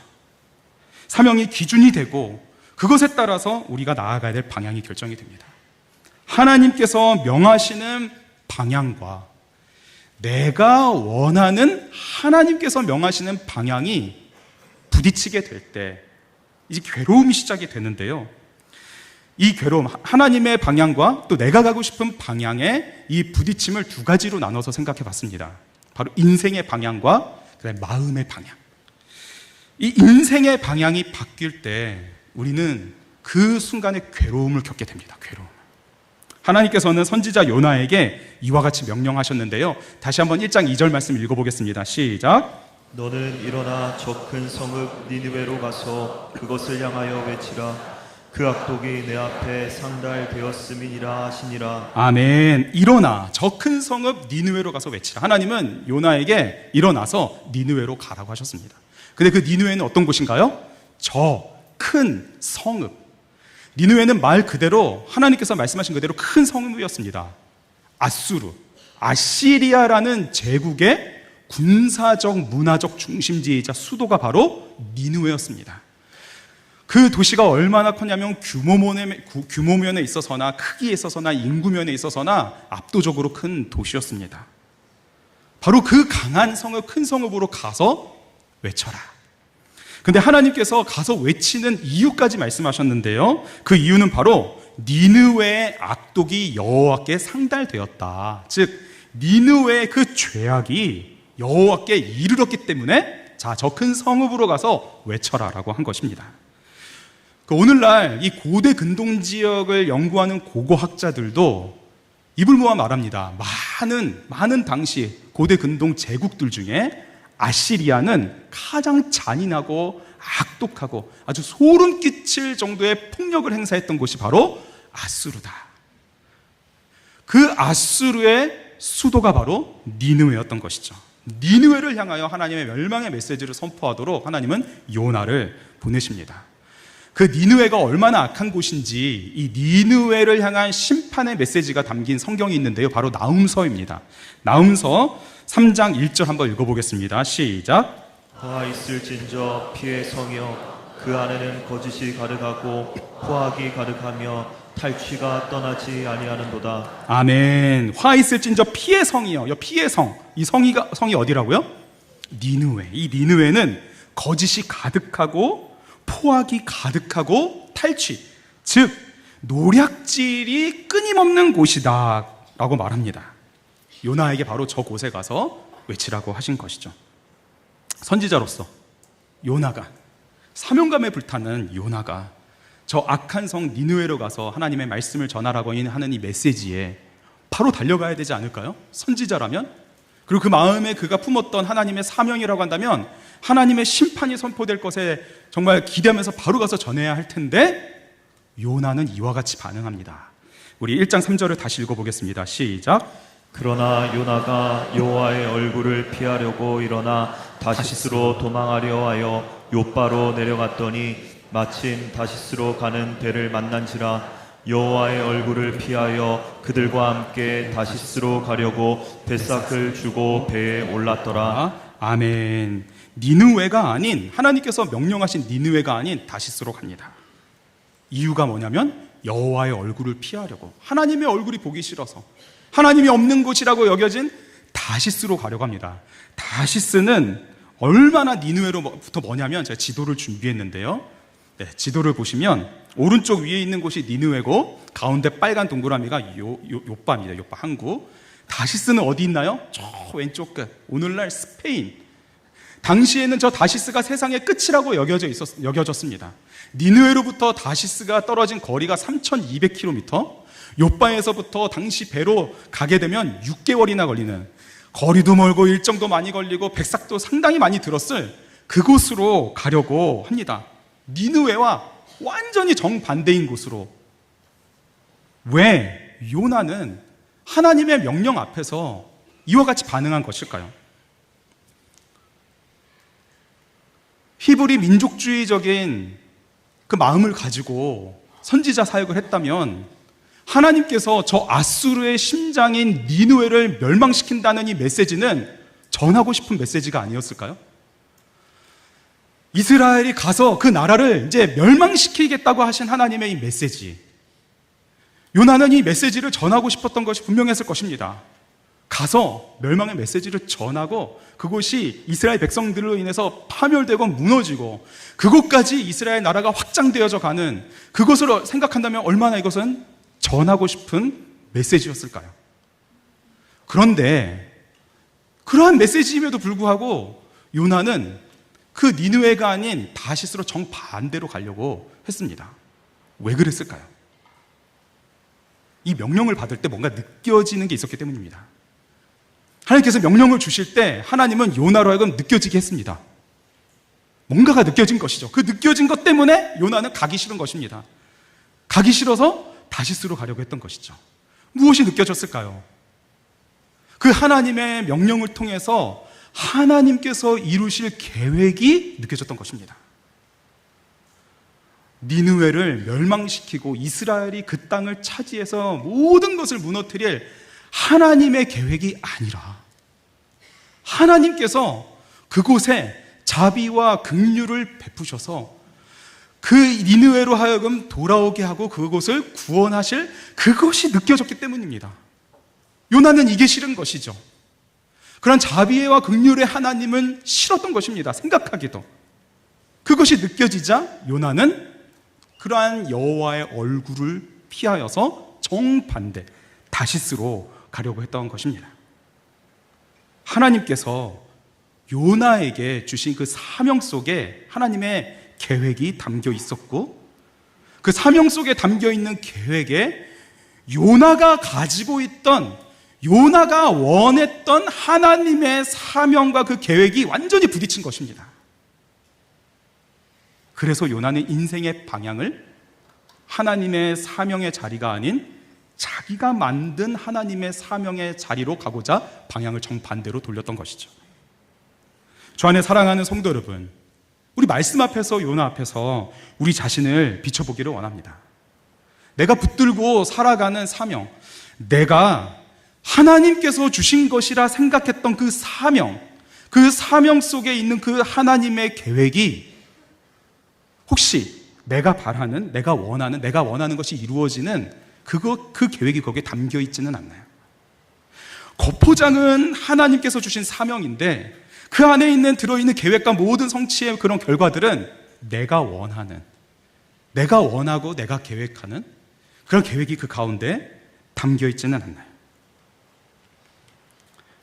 사명이 기준이 되고 그것에 따라서 우리가 나아가야 될 방향이 결정이 됩니다. 하나님께서 명하시는 방향과 내가 원하는 하나님께서 명하시는 방향이 부딪히게 될 때 이제 괴로움이 시작이 되는데요. 이 괴로움, 하나님의 방향과 또 내가 가고 싶은 방향의 이 부딪힘을 두 가지로 나눠서 생각해 봤습니다. 바로 인생의 방향과 그다음에 마음의 방향. 이 인생의 방향이 바뀔 때 우리는 그 순간에 괴로움을 겪게 됩니다. 괴로움. 하나님께서는 선지자 요나에게 이와 같이 명령하셨는데요. 다시 한번 1장 2절 말씀 읽어보겠습니다. 시작. 너는 일어나 저 큰 성읍 니느웨로 가서 그것을 향하여 외치라. 그 악독이 내 앞에 상달되었음이니라 하시니라. 아멘. 일어나 저 큰 성읍 니느웨로 가서 외치라. 하나님은 요나에게 일어나서 니느웨로 가라고 하셨습니다. 근데 그 니느웨는 어떤 곳인가요? 저 큰 성읍. 니느웨는 말 그대로 하나님께서 말씀하신 그대로 큰 성읍이었습니다. 아수르, 아시리아라는 제국의 군사적, 문화적 중심지이자 수도가 바로 니느웨였습니다. 그 도시가 얼마나 컸냐면 규모면에 있어서나 크기에 있어서나 인구면에 있어서나 압도적으로 큰 도시였습니다. 바로 그 강한 성읍, 큰 성읍으로 가서 외쳐라. 근데 하나님께서 가서 외치는 이유까지 말씀하셨는데요. 그 이유는 바로 니느웨의 악독이 여호와께 상달되었다. 즉 니느웨의 그 죄악이 여호와께 이르렀기 때문에 자, 저 큰 성읍으로 가서 외쳐라라고 한 것입니다. 오늘날 이 고대 근동 지역을 연구하는 고고학자들도 입을 모아 말합니다. 많은 당시 고대 근동 제국들 중에 아시리아는 가장 잔인하고 악독하고 아주 소름 끼칠 정도의 폭력을 행사했던 곳이 바로 아수르다. 그 아수르의 수도가 바로 니느웨였던 것이죠. 니느웨를 향하여 하나님의 멸망의 메시지를 선포하도록 하나님은 요나를 보내십니다. 그 니느웨가 얼마나 악한 곳인지 이 니느웨를 향한 심판의 메시지가 담긴 성경이 있는데요. 바로 나훔서입니다. 나훔서 3장 1절 한번 읽어보겠습니다. 시작. 화 있을진저 피의 성이여 그 안에는 거짓이 가득하고 포악이 가득하며 탈취가 떠나지 아니하는도다. 아멘. 화 있을진저 피의 성이여. 피의 성. 이 성이 어디라고요? 니느웨. 이 니느웨는 거짓이 가득하고 포악이 가득하고 탈취, 즉 노략질이 끊임없는 곳이다 라고 말합니다. 요나에게 바로 저 곳에 가서 외치라고 하신 것이죠. 선지자로서 요나가, 사명감에 불타는 요나가 저 악한 성 니느웨로 가서 하나님의 말씀을 전하라고 하는 이 메시지에 바로 달려가야 되지 않을까요? 선지자라면? 그리고 그 마음에 그가 품었던 하나님의 사명이라고 한다면 하나님의 심판이 선포될 것에 정말 기대하면서 바로 가서 전해야 할 텐데 요나는 이와 같이 반응합니다. 우리 1장 3절을 다시 읽어보겠습니다. 시작. 그러나 요나가 여호와의 얼굴을 피하려고 일어나 다시스로 도망하려 하여 욥바로 내려갔더니 마침 다시스로 가는 배를 만난지라. 여호와의 얼굴을 피하여 그들과 함께 다시스로 가려고 뱃삭을 주고 배에 올랐더라. 아멘. 니느웨가 아닌, 하나님께서 명령하신 니느웨가 아닌 다시스로 갑니다. 이유가 뭐냐면 여호와의 얼굴을 피하려고, 하나님의 얼굴이 보기 싫어서, 하나님이 없는 곳이라고 여겨진 다시스로 가려고 합니다. 다시스는 얼마나 니느웨로부터 뭐냐면 제가 지도를 준비했는데요. 네, 지도를 보시면 오른쪽 위에 있는 곳이 니느웨고 가운데 빨간 동그라미가 요빠입니다. 요빠 항구. 다시스는 어디 있나요? 저 왼쪽 끝. 오늘날 스페인. 당시에는 저 다시스가 세상의 끝이라고 여겨졌습니다. 니느웨로부터 다시스가 떨어진 거리가 3,200km, 요빠에서부터 당시 배로 가게 되면 6개월이나 걸리는, 거리도 멀고 일정도 많이 걸리고 백삭도 상당히 많이 들었을 그곳으로 가려고 합니다. 니느웨와 완전히 정반대인 곳으로. 왜 요나는 하나님의 명령 앞에서 이와 같이 반응한 것일까요? 히브리 민족주의적인 그 마음을 가지고 선지자 사역을 했다면 하나님께서 저 아수르의 심장인 니느웨를 멸망시킨다는 이 메시지는 전하고 싶은 메시지가 아니었을까요? 이스라엘이 가서 그 나라를 이제 멸망시키겠다고 하신 하나님의 이 메시지, 요나는 이 메시지를 전하고 싶었던 것이 분명했을 것입니다. 가서 멸망의 메시지를 전하고 그곳이 이스라엘 백성들로 인해서 파멸되고 무너지고 그곳까지 이스라엘 나라가 확장되어져 가는 그것을 생각한다면 얼마나 이것은 전하고 싶은 메시지였을까요? 그런데 그러한 메시지임에도 불구하고 요나는 그 니느웨가 아닌 다시스로 정반대로 가려고 했습니다. 왜 그랬을까요? 이 명령을 받을 때 뭔가 느껴지는 게 있었기 때문입니다. 하나님께서 명령을 주실 때 하나님은 요나로 하여금 느껴지게 했습니다. 뭔가가 느껴진 것이죠. 그 느껴진 것 때문에 요나는 가기 싫은 것입니다. 가기 싫어서 다시스로 가려고 했던 것이죠. 무엇이 느껴졌을까요? 그 하나님의 명령을 통해서 하나님께서 이루실 계획이 느껴졌던 것입니다. 니느웨를 멸망시키고 이스라엘이 그 땅을 차지해서 모든 것을 무너뜨릴 하나님의 계획이 아니라 하나님께서 그곳에 자비와 긍휼을 베푸셔서 그 니느웨로 하여금 돌아오게 하고 그곳을 구원하실 그것이 느껴졌기 때문입니다. 요나는 이게 싫은 것이죠. 그런 자비와 긍휼의 하나님은 싫었던 것입니다. 생각하기도. 그것이 느껴지자 요나는 그러한 여호와의 얼굴을 피하여서 정반대 다시스로 가려고 했던 것입니다. 하나님께서 요나에게 주신 그 사명 속에 하나님의 계획이 담겨 있었고 그 사명 속에 담겨 있는 계획에 요나가 가지고 있던 요나가 원했던 하나님의 사명과 그 계획이 완전히 부딪힌 것입니다. 그래서 요나는 인생의 방향을 하나님의 사명의 자리가 아닌 자기가 만든 하나님의 사명의 자리로 가고자 방향을 정반대로 돌렸던 것이죠. 주 안에 사랑하는 성도 여러분, 우리 말씀 앞에서 요나 앞에서 우리 자신을 비춰보기를 원합니다. 내가 붙들고 살아가는 사명, 내가 하나님께서 주신 것이라 생각했던 그 사명 속에 있는 그 하나님의 계획이 혹시 내가 바라는, 내가 원하는 것이 이루어지는 그 계획이 거기에 담겨 있지는 않나요? 겉포장은 하나님께서 주신 사명인데 그 안에 들어있는 계획과 모든 성취의 그런 결과들은 내가 원하고 내가 계획하는 그런 계획이 그 가운데 담겨 있지는 않나요?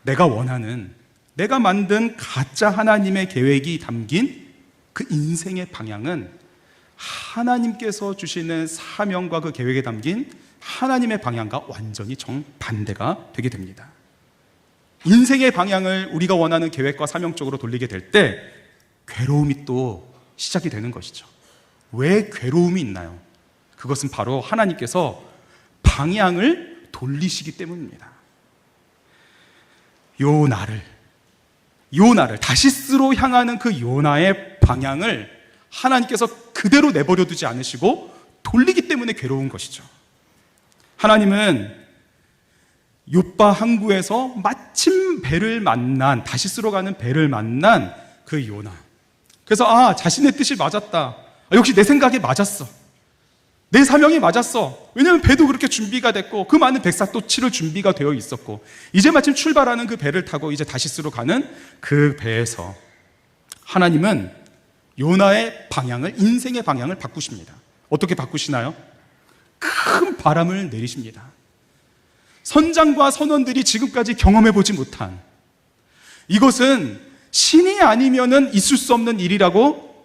내가 원하는, 내가 만든 가짜 하나님의 계획이 담긴 그 인생의 방향은 하나님께서 주시는 사명과 그 계획에 담긴 하나님의 방향과 완전히 정반대가 되게 됩니다. 인생의 방향을 우리가 원하는 계획과 사명 쪽으로 돌리게 될 때 괴로움이 또 시작이 되는 것이죠. 왜 괴로움이 있나요? 그것은 바로 하나님께서 방향을 돌리시기 때문입니다. 요나를 다시스로 향하는 그 요나의 방향을 하나님께서 그대로 내버려 두지 않으시고 돌리기 때문에 괴로운 것이죠. 하나님은 욥바 항구에서 마침 다시스로 가는 배를 만난 그 요나. 그래서 자신의 뜻이 맞았다. 역시 내 생각이 맞았어. 내 사명이 맞았어. 왜냐하면 배도 그렇게 준비가 됐고 그 많은 백사또 치를 준비가 되어 있었고 이제 마침 출발하는 그 배를 타고 이제 다시스로 가는 그 배에서 하나님은 요나의 방향을, 인생의 방향을 바꾸십니다. 어떻게 바꾸시나요? 큰 바람을 내리십니다. 선장과 선원들이 지금까지 경험해보지 못한, 이것은 신이 아니면은 있을 수 없는 일이라고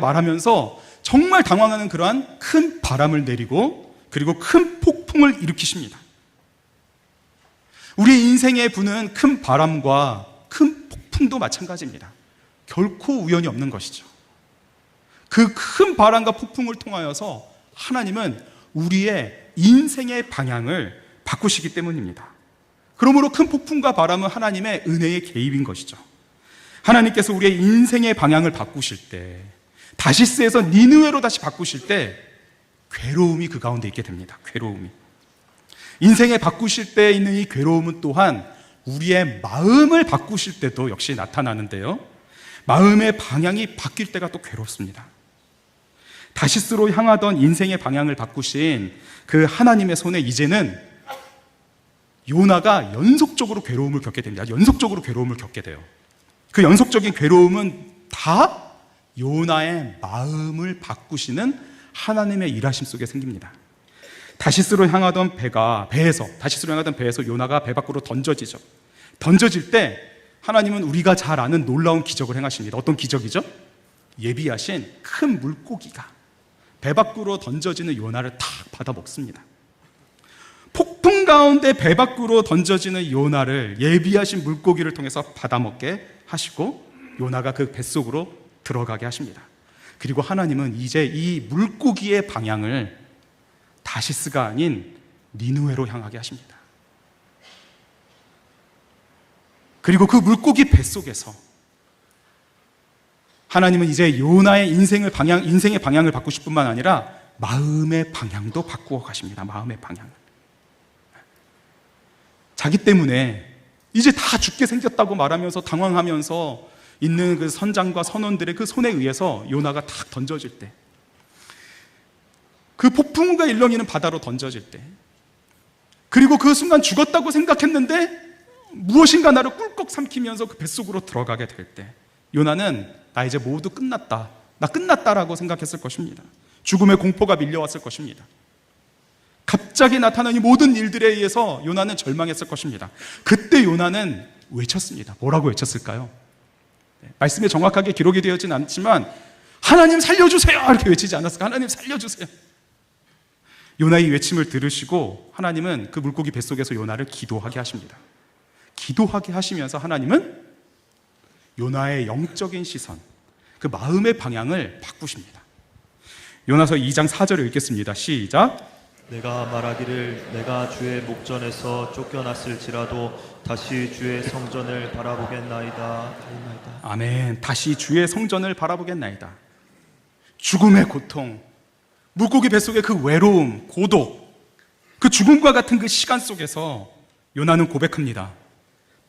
말하면서 정말 당황하는 그러한 큰 바람을 내리고 그리고 큰 폭풍을 일으키십니다. 우리 인생에 부는 큰 바람과 큰 폭풍도 마찬가지입니다. 결코 우연이 없는 것이죠. 그 큰 바람과 폭풍을 통하여서 하나님은 우리의 인생의 방향을 바꾸시기 때문입니다. 그러므로 큰 폭풍과 바람은 하나님의 은혜의 개입인 것이죠. 하나님께서 우리의 인생의 방향을 바꾸실 때, 다시스에서 니느웨로 다시 바꾸실 때 괴로움이 그 가운데 있게 됩니다. 괴로움이. 인생에 바꾸실 때 있는 이 괴로움은 또한 우리의 마음을 바꾸실 때도 역시 나타나는데요. 마음의 방향이 바뀔 때가 또 괴롭습니다. 다시스로 향하던 인생의 방향을 바꾸신 그 하나님의 손에 이제는 요나가 연속적으로 괴로움을 겪게 됩니다. 연속적으로 괴로움을 겪게 돼요. 그 연속적인 괴로움은 다 요나의 마음을 바꾸시는 하나님의 일하심 속에 생깁니다. 다시스로 향하던 배에서 요나가 배 밖으로 던져지죠. 던져질 때 하나님은 우리가 잘 아는 놀라운 기적을 행하십니다. 어떤 기적이죠? 예비하신 큰 물고기가 배 밖으로 던져지는 요나를 탁 받아 먹습니다. 폭풍 가운데 배 밖으로 던져지는 요나를 예비하신 물고기를 통해서 받아 먹게 하시고 요나가 그 뱃속으로 들어가게 하십니다. 그리고 하나님은 이제 이 물고기의 방향을 다시스가 아닌 니느웨로 향하게 하십니다. 그리고 그 물고기 뱃속에서 하나님은 이제 요나의 인생의 방향을 바꾸실 뿐만 아니라 마음의 방향도 바꾸어 가십니다. 마음의 방향을. 자기 때문에 이제 다 죽게 생겼다고 말하면서 당황하면서 있는 그 선장과 선원들의 그 손에 의해서 요나가 탁 던져질 때, 그 폭풍과 일렁이는 바다로 던져질 때, 그리고 그 순간 죽었다고 생각했는데 무엇인가 나를 꿀꺽 삼키면서 그 뱃속으로 들어가게 될 때, 요나는 나 이제 모두 끝났다, 나 끝났다라고 생각했을 것입니다. 죽음의 공포가 밀려왔을 것입니다. 갑자기 나타난 이 모든 일들에 의해서 요나는 절망했을 것입니다. 그때 요나는 외쳤습니다. 뭐라고 외쳤을까요? 말씀에 정확하게 기록이 되어진 않지만 하나님 살려주세요! 이렇게 외치지 않았을까? 하나님 살려주세요! 요나의 외침을 들으시고 하나님은 그 물고기 뱃속에서 요나를 기도하게 하십니다. 기도하게 하시면서 하나님은 요나의 영적인 시선, 그 마음의 방향을 바꾸십니다. 요나서 2장 4절을 읽겠습니다. 시작. 내가 말하기를 내가 주의 목전에서 쫓겨났을지라도 다시 주의 성전을 바라보겠나이다. 아멘. 다시 주의 성전을 바라보겠나이다. 죽음의 고통, 물고기 뱃속의 그 외로움, 고독, 그 죽음과 같은 그 시간 속에서 요나는 고백합니다.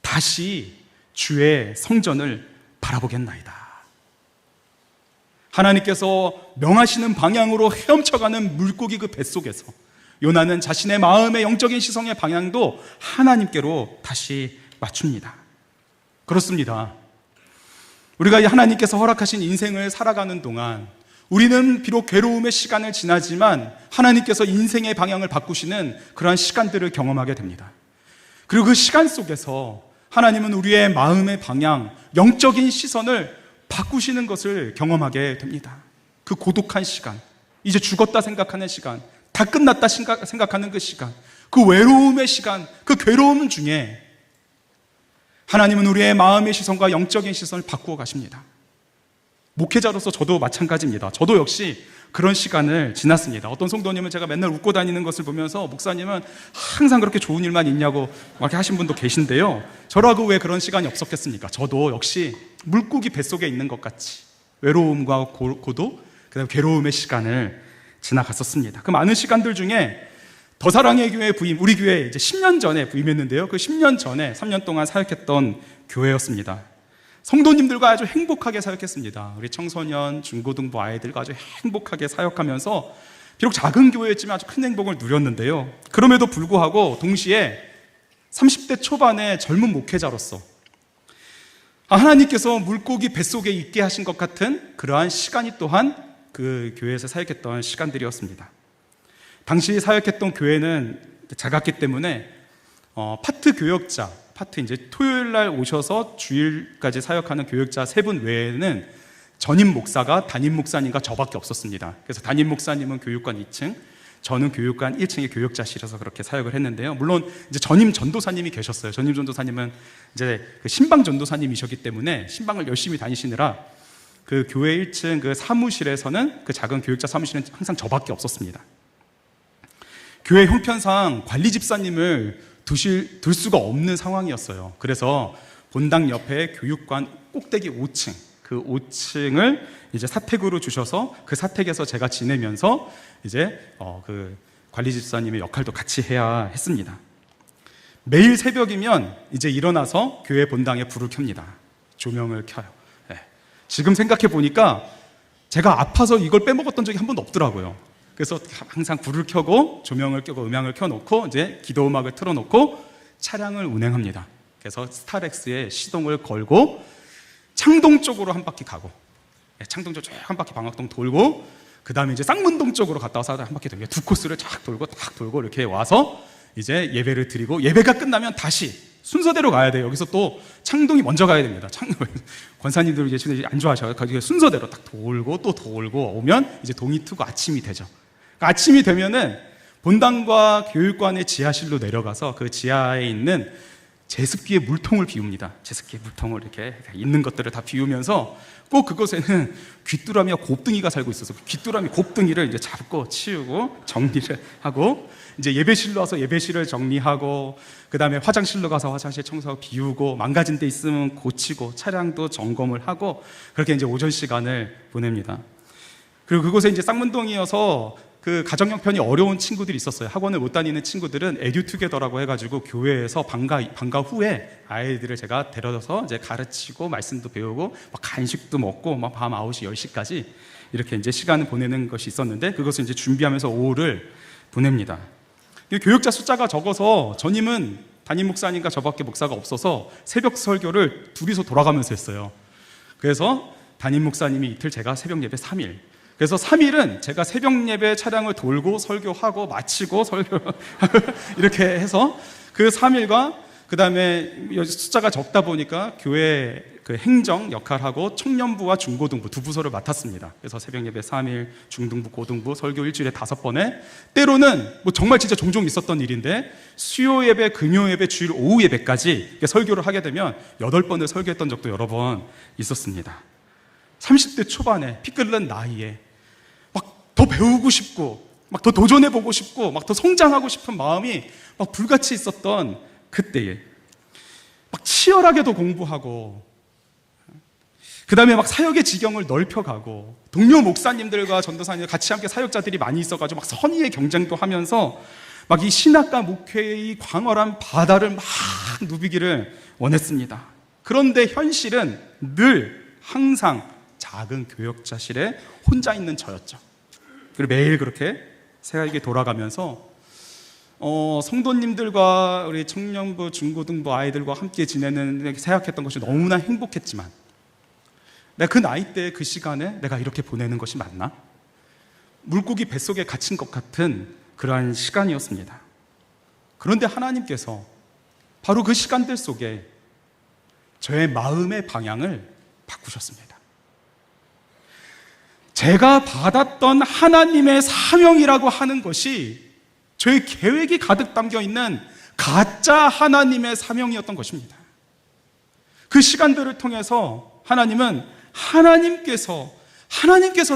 다시 주의 성전을 바라보겠나이다. 하나님께서 명하시는 방향으로 헤엄쳐가는 물고기 그 뱃속에서 요나는 자신의 마음의 영적인 시선의 방향도 하나님께로 다시 맞춥니다. 그렇습니다. 우리가 하나님께서 허락하신 인생을 살아가는 동안 우리는 비록 괴로움의 시간을 지나지만 하나님께서 인생의 방향을 바꾸시는 그러한 시간들을 경험하게 됩니다. 그리고 그 시간 속에서 하나님은 우리의 마음의 방향, 영적인 시선을 바꾸시는 것을 경험하게 됩니다. 그 고독한 시간, 이제 죽었다 생각하는 시간, 다 끝났다 생각하는 그 시간, 그 외로움의 시간, 그 괴로움 중에 하나님은 우리의 마음의 시선과 영적인 시선을 바꾸어 가십니다. 목회자로서 저도 마찬가지입니다. 저도 역시 그런 시간을 지났습니다. 어떤 성도님은 제가 맨날 웃고 다니는 것을 보면서 목사님은 항상 그렇게 좋은 일만 있냐고 막 하신 분도 계신데요. 저라고 왜 그런 시간이 없었겠습니까? 저도 역시 물고기 뱃속에 있는 것 같이 외로움과 고독, 그다음에 괴로움의 시간을 지나갔었습니다. 그 많은 시간들 중에 더 사랑의 교회 부임, 우리 교회 이제 10년 전에 부임했는데요. 그 10년 전에 3년 동안 사역했던 교회였습니다. 성도님들과 아주 행복하게 사역했습니다. 우리 청소년, 중고등부 아이들과 아주 행복하게 사역하면서 비록 작은 교회였지만 아주 큰 행복을 누렸는데요. 그럼에도 불구하고 동시에 30대 초반의 젊은 목회자로서 하나님께서 물고기 뱃속에 있게 하신 것 같은 그러한 시간이 또한 그 교회에서 사역했던 시간들이었습니다. 당시 사역했던 교회는 작았기 때문에 파트 교역자, 이제 토요일 날 오셔서 주일까지 사역하는 교역자 3분 외에는 전임 목사가 담임 목사님과 저밖에 없었습니다. 그래서 담임 목사님은 교육관 2층, 저는 교육관 1층의 교역자실에서 그렇게 사역을 했는데요. 물론 이제 전임 전도사님이 계셨어요. 전임 전도사님은 이제 그 신방 전도사님이셨기 때문에 신방을 열심히 다니시느라 그 교회 1층 그 사무실에서는 그 작은 교역자 사무실은 항상 저밖에 없었습니다. 교회 형편상 관리 집사님을 둘 수가 없는 상황이었어요. 그래서 본당 옆에 교육관 꼭대기 5층, 그 5층을 이제 사택으로 주셔서 그 사택에서 제가 지내면서 이제 그 관리 집사님의 역할도 같이 해야 했습니다. 매일 새벽이면 이제 일어나서 교회 본당에 불을 켭니다. 조명을 켜요. 네. 지금 생각해 보니까 제가 아파서 이걸 빼먹었던 적이 한 번도 없더라고요. 그래서 항상 불을 켜고 조명을 켜고 음향을 켜놓고 이제 기도 음악을 틀어놓고 차량을 운행합니다. 그래서 스타렉스에 시동을 걸고 창동 쪽으로 한 바퀴 가고, 창동 쪽 한 바퀴 방학동 돌고, 그 다음에 이제 쌍문동 쪽으로 갔다 와서 한 바퀴 돌고, 두 코스를 쫙 돌고 이렇게 와서 이제 예배를 드리고, 예배가 끝나면 다시 순서대로 가야 돼요. 여기서 또 창동이 먼저 가야 됩니다. 권사님들 이제 안 좋아하셔요. 순서대로 딱 돌고 또 돌고 오면 이제 동이 트고 아침이 되죠. 그러니까 아침이 되면은 본당과 교육관의 지하실로 내려가서 그 지하에 있는 제습기의 물통을 비웁니다. 제습기의 물통을 이렇게 있는 것들을 다 비우면서 꼭 그곳에는 귀뚜라미와 곱등이가 살고 있어서 귀뚜라미 곱등이를 이제 잡고 치우고 정리를 하고, 이제 예배실로 와서 예배실을 정리하고, 그 다음에 화장실로 가서 화장실 청소하고 비우고, 망가진 데 있으면 고치고, 차량도 점검을 하고, 그렇게 이제 오전 시간을 보냅니다. 그리고 그곳에 이제 쌍문동이어서 그 가정 형편이 어려운 친구들이 있었어요. 학원을 못 다니는 친구들은 에듀투게더라고 해가지고 교회에서 방과 후에 아이들을 제가 데려다서 이제 가르치고 말씀도 배우고 막 간식도 먹고 막 밤 9시 10시까지 이렇게 이제 시간을 보내는 것이 있었는데, 그것을 이제 준비하면서 오후를 보냅니다. 교육자 숫자가 적어서 전임은 담임 목사님과 저밖에 목사가 없어서 새벽 설교를 둘이서 돌아가면서 했어요. 그래서 담임 목사님이 이틀, 제가 새벽 예배 3일. 그래서 3일은 제가 새벽 예배 차량을 돌고 설교하고 마치고 설교 이렇게 해서 그 3일과 그 다음에 숫자가 적다 보니까 교회 그 행정 역할하고 청년부와 중고등부 두 부서를 맡았습니다. 그래서 새벽 예배 3일, 중등부, 고등부, 설교 일주일에 5번에, 때로는 뭐 정말 진짜 종종 있었던 일인데 수요 예배, 금요 예배, 주일 오후 예배까지 설교를 하게 되면 8번을 설교했던 적도 여러 번 있었습니다. 30대 초반에 피 끓는 나이에 막 더 배우고 싶고 막 더 도전해보고 싶고 막 더 성장하고 싶은 마음이 막 불같이 있었던 그때에 막 치열하게도 공부하고, 그 다음에 막 사역의 지경을 넓혀가고, 동료 목사님들과 전도사님들 같이 함께 사역자들이 많이 있어가지고 막 선의의 경쟁도 하면서 막 이 신학과 목회의 광활한 바다를 막 누비기를 원했습니다. 그런데 현실은 늘 항상 작은 교역자실에 혼자 있는 저였죠. 그리고 매일 그렇게 새하게 돌아가면서 성도님들과 우리 청년부, 중고등부 아이들과 함께 지내는, 생각했던 것이 너무나 행복했지만, 내가 그 나이 때 그 시간에 내가 이렇게 보내는 것이 맞나? 물고기 뱃속에 갇힌 것 같은 그러한 시간이었습니다. 그런데 하나님께서 바로 그 시간들 속에 저의 마음의 방향을 바꾸셨습니다. 제가 받았던 하나님의 사명이라고 하는 것이 저의 계획이 가득 담겨 있는 가짜 하나님의 사명이었던 것입니다. 그 시간들을 통해서 하나님은 하나님께서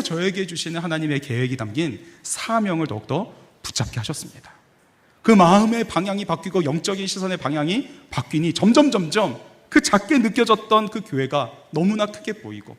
저에게 주시는 하나님의 계획이 담긴 사명을 더욱더 붙잡게 하셨습니다. 그 마음의 방향이 바뀌고 영적인 시선의 방향이 바뀌니 점점 그 작게 느껴졌던 그 교회가 너무나 크게 보이고,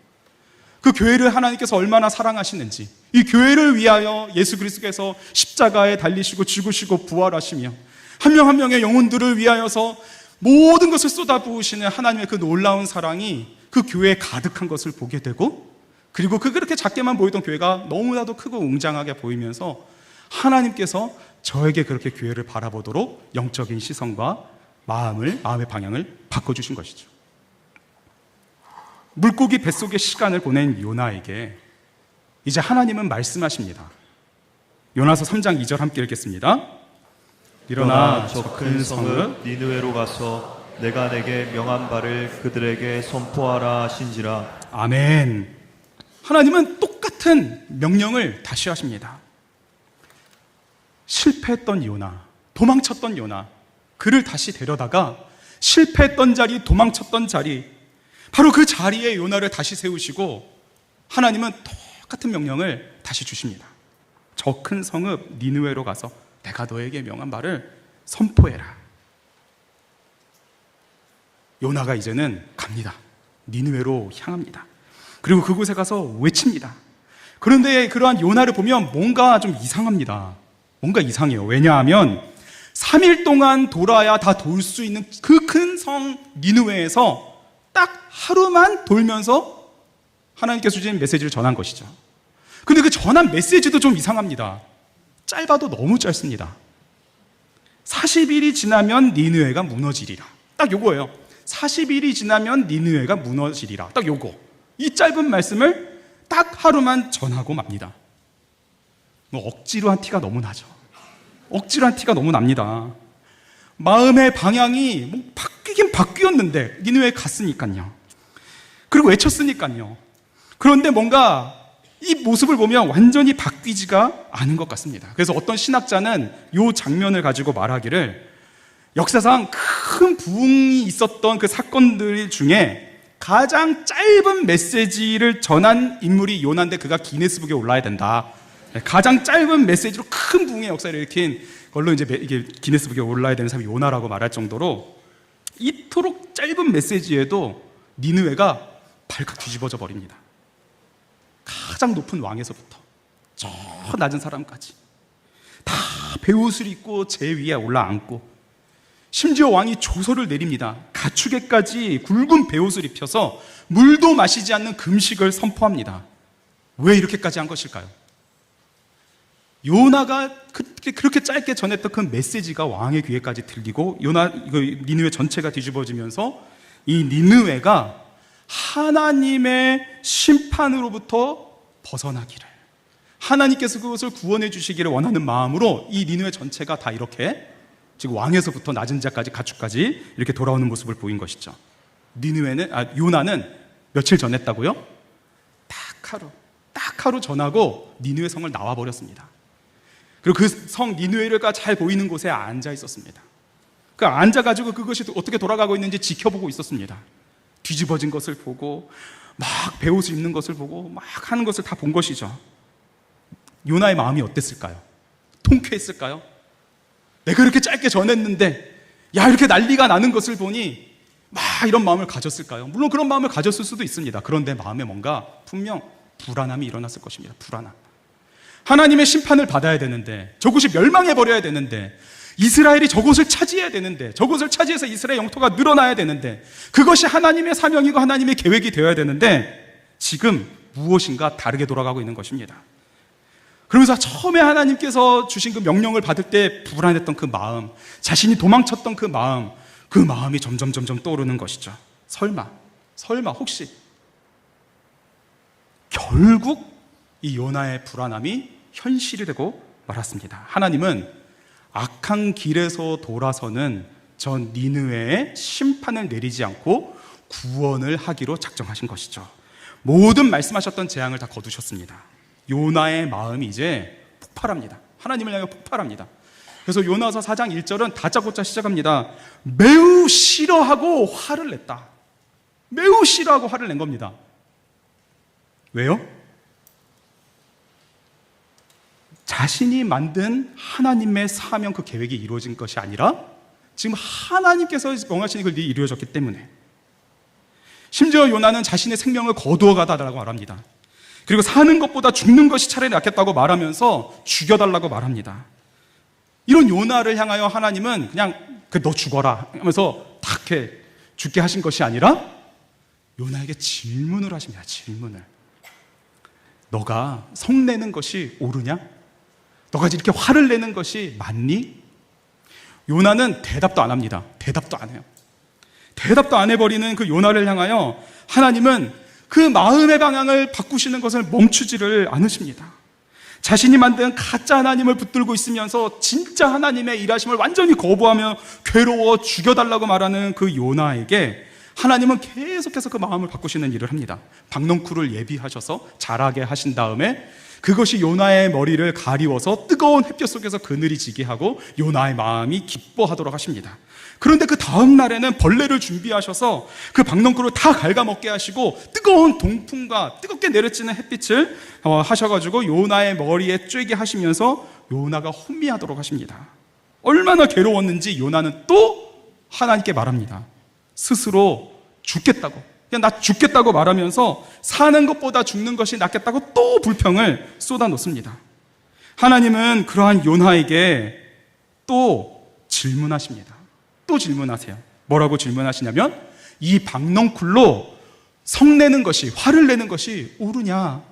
그 교회를 하나님께서 얼마나 사랑하시는지, 이 교회를 위하여 예수 그리스도께서 십자가에 달리시고 죽으시고 부활하시며 한 명 한 명의 영혼들을 위하여서 모든 것을 쏟아부으시는 하나님의 그 놀라운 사랑이 그 교회에 가득한 것을 보게 되고, 그리고 그렇게 작게만 보이던 교회가 너무나도 크고 웅장하게 보이면서 하나님께서 저에게 그렇게 교회를 바라보도록 영적인 시선과 마음의 방향을 바꿔주신 것이죠. 물고기 뱃속의 시간을 보낸 요나에게 이제 하나님은 말씀하십니다. 요나서 3장 2절 함께 읽겠습니다. 일어나 저 큰 성읍 니느웨로 가서 내가 내게 명한 바를 그들에게 선포하라 하신지라. 아멘. 하나님은 똑같은 명령을 다시 하십니다. 실패했던 요나, 도망쳤던 요나, 그를 다시 데려다가 실패했던 자리, 도망쳤던 자리, 바로 그 자리에 요나를 다시 세우시고 하나님은 똑같은 명령을 다시 주십니다. 저 큰 성읍 니느웨로 가서 내가 너에게 명한 바를 선포해라. 요나가 이제는 갑니다. 니느웨로 향합니다. 그리고 그곳에 가서 외칩니다. 그런데 그러한 요나를 보면 뭔가 좀 이상합니다. 뭔가 이상해요. 왜냐하면 3일 동안 돌아야 다 돌 수 있는 그 큰 성 니느웨에서 딱 하루만 돌면서 하나님께서 주신 메시지를 전한 것이죠. 근데 그 전한 메시지도 좀 이상합니다. 짧아도 너무 짧습니다. 40일이 지나면 니느웨가 무너지리라. 딱 요거예요. 40일이 지나면 니느웨가 무너지리라. 딱 요거. 이 짧은 말씀을 딱 하루만 전하고 맙니다. 뭐 억지로 한 티가 너무 나죠. 억지로 한 티가 너무 납니다. 마음의 방향이 뭐 바뀌긴 바뀌었는데 니느웨에 갔으니까요. 그리고 외쳤으니까요. 그런데 뭔가 이 모습을 보면 완전히 바뀌지가 않은 것 같습니다. 그래서 어떤 신학자는 이 장면을 가지고 말하기를 역사상 큰 부흥이 있었던 그 사건들 중에 가장 짧은 메시지를 전한 인물이 요나인데 그가 기네스북에 올라야 된다. 가장 짧은 메시지로 큰 부흥의 역사를 일으킨 걸로 이제 이게 기네스북에 올라야 되는 사람이 요나라고 말할 정도로 이토록 짧은 메시지에도 니느웨가 발칵 뒤집어져 버립니다. 가장 높은 왕에서부터 저 낮은 사람까지 다 베옷을 입고 제 위에 올라앉고 심지어 왕이 조서를 내립니다. 가축에까지 굵은 베옷을 입혀서 물도 마시지 않는 금식을 선포합니다. 왜 이렇게까지 한 것일까요? 요나가 그렇게 짧게 전했던 그 메시지가 왕의 귀에까지 들리고 니느웨 전체가 뒤집어지면서 이 니느웨가 하나님의 심판으로부터 벗어나기를, 하나님께서 그것을 구원해 주시기를 원하는 마음으로 이 니느웨 전체가 다 이렇게 지금 왕에서부터 낮은 자까지 가축까지 이렇게 돌아오는 모습을 보인 것이죠. 요나는 며칠 전했다고요? 딱 하루 전하고 니느웨 성을 나와 버렸습니다. 그리고 그 성 니느웨가 잘 보이는 곳에 앉아 있었습니다. 그 앉아가지고 그것이 어떻게 돌아가고 있는지 지켜보고 있었습니다. 뒤집어진 것을 보고 막 베옷을 입는 것을 보고 막 하는 것을 다 본 것이죠. 요나의 마음이 어땠을까요? 통쾌했을까요? 내가 이렇게 짧게 전했는데 야 이렇게 난리가 나는 것을 보니 막 이런 마음을 가졌을까요? 물론 그런 마음을 가졌을 수도 있습니다. 그런데 마음에 뭔가 분명 불안함이 일어났을 것입니다. 불안함. 하나님의 심판을 받아야 되는데, 저곳이 멸망해버려야 되는데, 이스라엘이 저곳을 차지해야 되는데, 저곳을 차지해서 이스라엘 영토가 늘어나야 되는데, 그것이 하나님의 사명이고 하나님의 계획이 되어야 되는데 지금 무엇인가 다르게 돌아가고 있는 것입니다. 그러면서 처음에 하나님께서 주신 그 명령을 받을 때 불안했던 그 마음, 자신이 도망쳤던 그 마음이 점점 떠오르는 것이죠. 설마 혹시 결국 이 요나의 불안함이 현실이 되고 말았습니다. 하나님은 악한 길에서 돌아서는 전 니느웨에 심판을 내리지 않고 구원을 하기로 작정하신 것이죠. 모든 말씀하셨던 재앙을 다 거두셨습니다. 요나의 마음이 이제 폭발합니다. 하나님을 향해 폭발합니다. 그래서 요나서 4장 1절은 다짜고짜 시작합니다. 매우 싫어하고 화를 냈다. 매우 싫어하고 화를 낸 겁니다. 왜요? 자신이 만든 하나님의 사명, 그 계획이 이루어진 것이 아니라 지금 하나님께서 명하신 그 일이 이루어졌기 때문에. 심지어 요나는 자신의 생명을 거두어 가다라고 말합니다. 그리고 사는 것보다 죽는 것이 차라리 낫겠다고 말하면서 죽여달라고 말합니다. 이런 요나를 향하여 하나님은 그냥 너 죽어라 하면서 딱 이렇게 죽게 하신 것이 아니라 요나에게 질문을 하십니다. 질문을. 너가 성내는 것이 옳으냐? 너가 이렇게 화를 내는 것이 맞니? 요나는 대답도 안 합니다. 대답도 안 해요. 대답도 안 해버리는 그 요나를 향하여 하나님은 그 마음의 방향을 바꾸시는 것을 멈추지를 않으십니다. 자신이 만든 가짜 하나님을 붙들고 있으면서 진짜 하나님의 일하심을 완전히 거부하며 괴로워 죽여달라고 말하는 그 요나에게 하나님은 계속해서 그 마음을 바꾸시는 일을 합니다. 박넝쿨을 예비하셔서 자라게 하신 다음에 그것이 요나의 머리를 가리워서 뜨거운 햇볕 속에서 그늘이 지게 하고 요나의 마음이 기뻐하도록 하십니다. 그런데 그 다음 날에는 벌레를 준비하셔서 그 박넝쿨을 다 갉아먹게 하시고 뜨거운 동풍과 뜨겁게 내려치는 햇빛을 하셔가지고 요나의 머리에 쬐게 하시면서 요나가 혼미하도록 하십니다. 얼마나 괴로웠는지 요나는 또 하나님께 말합니다. 스스로 죽겠다고, 그냥 나 죽겠다고 말하면서 사는 것보다 죽는 것이 낫겠다고 또 불평을 쏟아놓습니다. 하나님은 그러한 요나에게 또 질문하십니다. 또 질문하세요. 뭐라고 질문하시냐면 이 박넝쿨로 성내는 것이, 화를 내는 것이 옳으냐?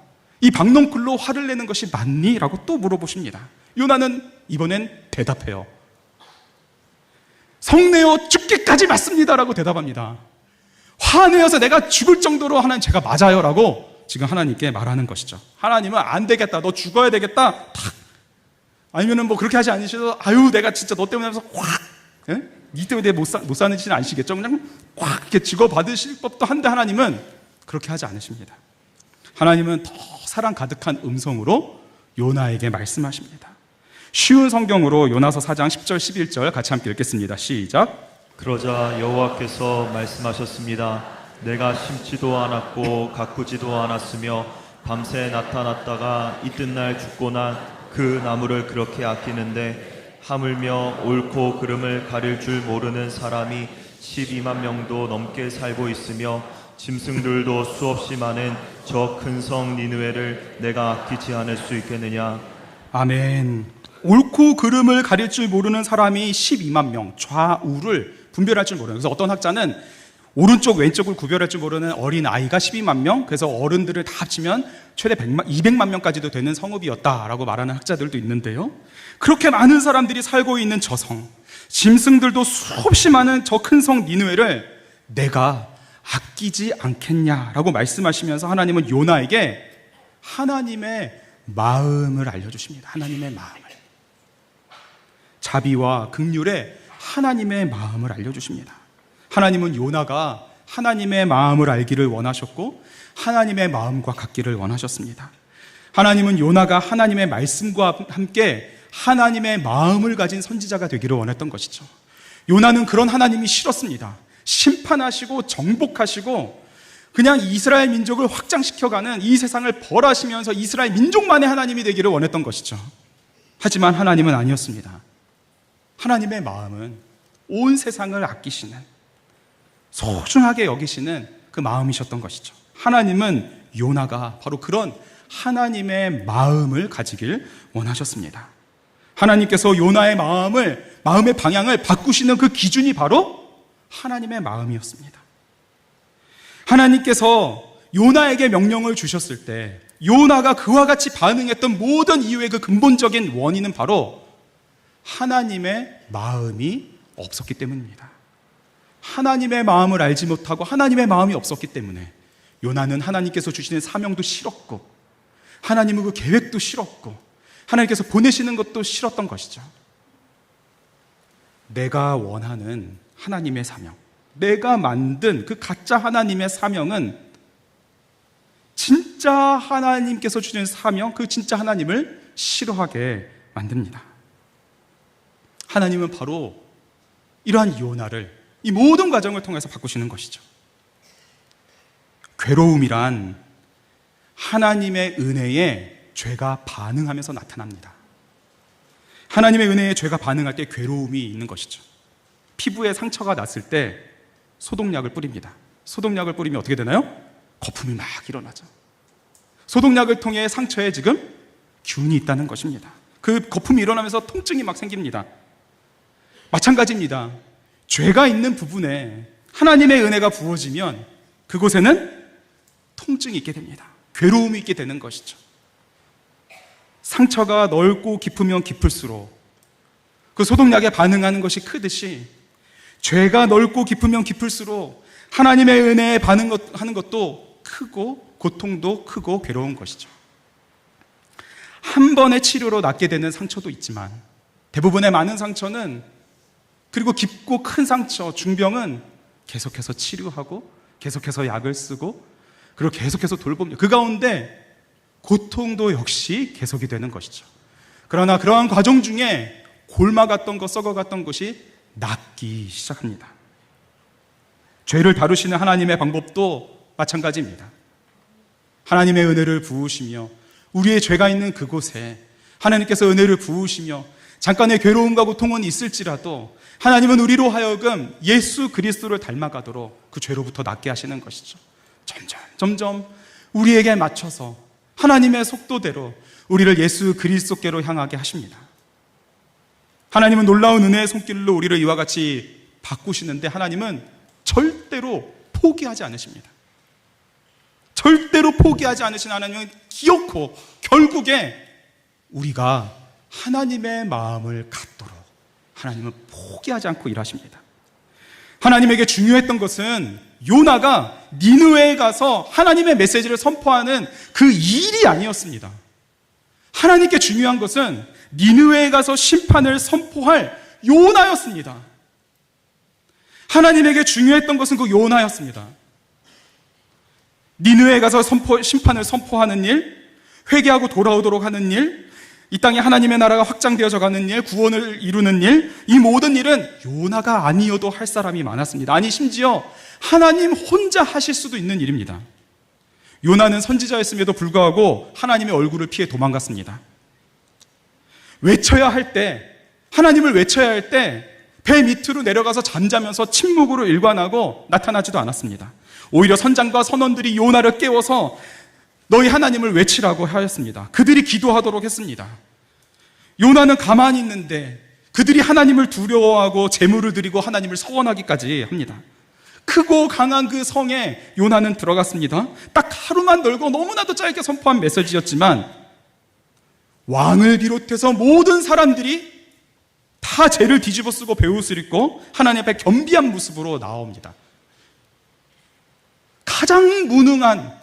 이 박넝쿨로 화를 내는 것이 맞니? 라고 또 물어보십니다. 요나는 이번엔 대답해요. 성내어 죽기까지 맞습니다 라고 대답합니다. 화내어서 내가 죽을 정도로 하나님 제가 맞아요 라고 지금 하나님께 말하는 것이죠. 하나님은 안 되겠다, 너 죽어야 되겠다, 탁. 아니면은 뭐 그렇게 하지 않으셔도 아유 내가 진짜 너 때문에 하면서 확, 예? 니 때문에 못 사는지는 아시겠죠? 그냥 꽉 이렇게 죽어 받으실 법도 한데 하나님은 그렇게 하지 않으십니다. 하나님은 더 사랑 가득한 음성으로 요나에게 말씀하십니다. 쉬운 성경으로 요나서 4장 10절 11절 같이 함께 읽겠습니다. 시작. 그러자 여호와께서 말씀하셨습니다. 내가 심지도 않았고 가꾸지도 않았으며 밤새 나타났다가 이튿날 죽고 난 그 나무를 그렇게 아끼는데 하물며 옳고 그름을 가릴 줄 모르는 사람이 12만 명도 넘게 살고 있으며 짐승들도 수없이 많은 저 큰 성 니느웨를 내가 아끼지 않을 수 있겠느냐. 아멘. 옳고 그름을 가릴 줄 모르는 사람이 12만 명, 좌우를 분별할 줄 모르는. 그래서 어떤 학자는 오른쪽 왼쪽을 구별할 줄 모르는 어린 아이가 12만 명, 그래서 어른들을 다 합치면 최대 200만 명까지도 되는 성읍이었다라고 말하는 학자들도 있는데요. 그렇게 많은 사람들이 살고 있는 저 성, 짐승들도 수없이 많은 저 큰 성 니느웨를 내가 아끼지 않겠냐라고 말씀하시면서 하나님은 요나에게 하나님의 마음을 알려주십니다. 하나님의 마음을. 자비와 긍휼에 하나님의 마음을 알려주십니다. 하나님은 요나가 하나님의 마음을 알기를 원하셨고 하나님의 마음과 같기를 원하셨습니다. 하나님은 요나가 하나님의 말씀과 함께 하나님의 마음을 가진 선지자가 되기를 원했던 것이죠. 요나는 그런 하나님이 싫었습니다. 심판하시고 정복하시고 그냥 이스라엘 민족을 확장시켜가는 이 세상을 벌하시면서 이스라엘 민족만의 하나님이 되기를 원했던 것이죠. 하지만 하나님은 아니었습니다. 하나님의 마음은 온 세상을 아끼시는, 소중하게 여기시는 그 마음이셨던 것이죠. 하나님은 요나가 바로 그런 하나님의 마음을 가지길 원하셨습니다. 하나님께서 요나의 마음의 방향을 바꾸시는 그 기준이 바로 하나님의 마음이었습니다. 하나님께서 요나에게 명령을 주셨을 때 요나가 그와 같이 반응했던 모든 이유의 그 근본적인 원인은 바로 하나님의 마음이 없었기 때문입니다. 하나님의 마음을 알지 못하고 하나님의 마음이 없었기 때문에 요나는 하나님께서 주시는 사명도 싫었고 하나님의 그 계획도 싫었고 하나님께서 보내시는 것도 싫었던 것이죠. 내가 원하는 하나님의 사명, 내가 만든 그 가짜 하나님의 사명은 진짜 하나님께서 주시는 사명, 그 진짜 하나님을 싫어하게 만듭니다. 하나님은 바로 이러한 요나를 이 모든 과정을 통해서 바꾸시는 것이죠. 괴로움이란 하나님의 은혜에 죄가 반응하면서 나타납니다. 하나님의 은혜에 죄가 반응할 때 괴로움이 있는 것이죠. 피부에 상처가 났을 때 소독약을 뿌립니다. 소독약을 뿌리면 어떻게 되나요? 거품이 막 일어나죠. 소독약을 통해 상처에 지금 균이 있다는 것입니다. 그 거품이 일어나면서 통증이 막 생깁니다. 마찬가지입니다. 죄가 있는 부분에 하나님의 은혜가 부어지면 그곳에는 통증이 있게 됩니다. 괴로움이 있게 되는 것이죠. 상처가 넓고 깊으면 깊을수록 그 소독약에 반응하는 것이 크듯이 죄가 넓고 깊으면 깊을수록 하나님의 은혜에 반응하는 것도 크고 고통도 크고 괴로운 것이죠. 한 번의 치료로 낫게 되는 상처도 있지만 대부분의 많은 상처는, 그리고 깊고 큰 상처, 중병은 계속해서 치료하고 계속해서 약을 쓰고 그리고 계속해서 돌봅니다. 그 가운데 고통도 역시 계속이 되는 것이죠. 그러나 그러한 과정 중에 골마갔던 것, 썩어갔던 것이 낫기 시작합니다. 죄를 다루시는 하나님의 방법도 마찬가지입니다. 하나님의 은혜를 부으시며 우리의 죄가 있는 그곳에 하나님께서 은혜를 부으시며 잠깐의 괴로움과 고통은 있을지라도 하나님은 우리로 하여금 예수 그리스도를 닮아가도록 그 죄로부터 낫게 하시는 것이죠. 점점 우리에게 맞춰서 하나님의 속도대로 우리를 예수 그리스도께로 향하게 하십니다. 하나님은 놀라운 은혜의 손길로 우리를 이와 같이 바꾸시는데 하나님은 절대로 포기하지 않으십니다. 절대로 포기하지 않으신 하나님은 기어코 결국에 우리가 하나님의 마음을 갖도록 하나님은 포기하지 않고 일하십니다. 하나님에게 중요했던 것은 요나가 니느웨에 가서 하나님의 메시지를 선포하는 그 일이 아니었습니다. 하나님께 중요한 것은 니느웨에 가서 심판을 선포할 요나였습니다. 하나님에게 중요했던 것은 그 요나였습니다. 니느웨에 가서 심판을 선포하는 일, 회개하고 돌아오도록 하는 일, 이 땅에 하나님의 나라가 확장되어져 가는 일, 구원을 이루는 일, 이 모든 일은 요나가 아니어도 할 사람이 많았습니다. 아니 심지어 하나님 혼자 하실 수도 있는 일입니다. 요나는 선지자였음에도 불구하고 하나님의 얼굴을 피해 도망갔습니다. 외쳐야 할 때, 하나님을 외쳐야 할 때 배 밑으로 내려가서 잠자면서 침묵으로 일관하고 나타나지도 않았습니다. 오히려 선장과 선원들이 요나를 깨워서 너희 하나님을 외치라고 하였습니다. 그들이 기도하도록 했습니다. 요나는 가만히 있는데 그들이 하나님을 두려워하고 제물을 드리고 하나님을 서원하기까지 합니다. 크고 강한 그 성에 요나는 들어갔습니다. 딱 하루만 놀고 너무나도 짧게 선포한 메시지였지만 왕을 비롯해서 모든 사람들이 다 죄를 뒤집어 쓰고 베옷을 입고 하나님 앞에 겸비한 모습으로 나옵니다. 가장 무능한,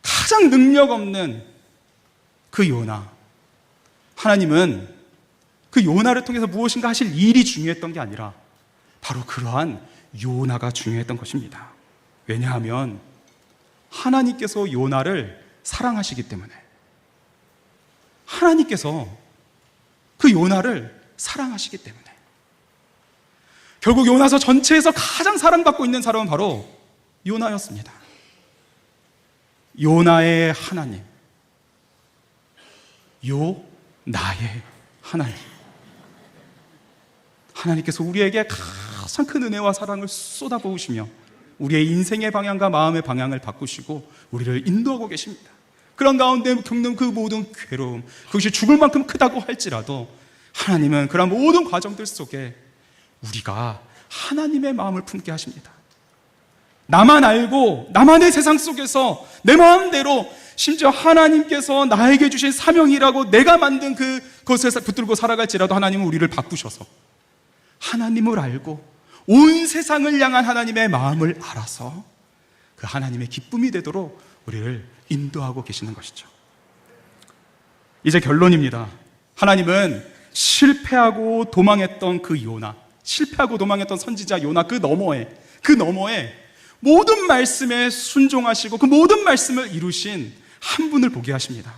가장 능력 없는 그 요나, 하나님은 그 요나를 통해서 무엇인가 하실 일이 중요했던 게 아니라 바로 그러한 요나가 중요했던 것입니다. 왜냐하면 하나님께서 요나를 사랑하시기 때문에, 하나님께서 그 요나를 사랑하시기 때문에, 결국 요나서 전체에서 가장 사랑받고 있는 사람은 바로 요나였습니다. 요나의 하나님, 요나의 하나님, 하나님께서 우리에게 가장 큰 은혜와 사랑을 쏟아부으시며 우리의 인생의 방향과 마음의 방향을 바꾸시고 우리를 인도하고 계십니다. 그런 가운데 겪는 그 모든 괴로움, 그것이 죽을 만큼 크다고 할지라도 하나님은 그런 모든 과정들 속에 우리가 하나님의 마음을 품게 하십니다. 나만 알고 나만의 세상 속에서 내 마음대로, 심지어 하나님께서 나에게 주신 사명이라고 내가 만든 그것을 붙들고 살아갈지라도 하나님은 우리를 바꾸셔서 하나님을 알고 온 세상을 향한 하나님의 마음을 알아서 그 하나님의 기쁨이 되도록 우리를 인도하고 계시는 것이죠. 이제 결론입니다. 하나님은 실패하고 도망했던 그 요나, 실패하고 도망했던 선지자 요나 그 너머에 모든 말씀에 순종하시고 그 모든 말씀을 이루신 한 분을 보게 하십니다.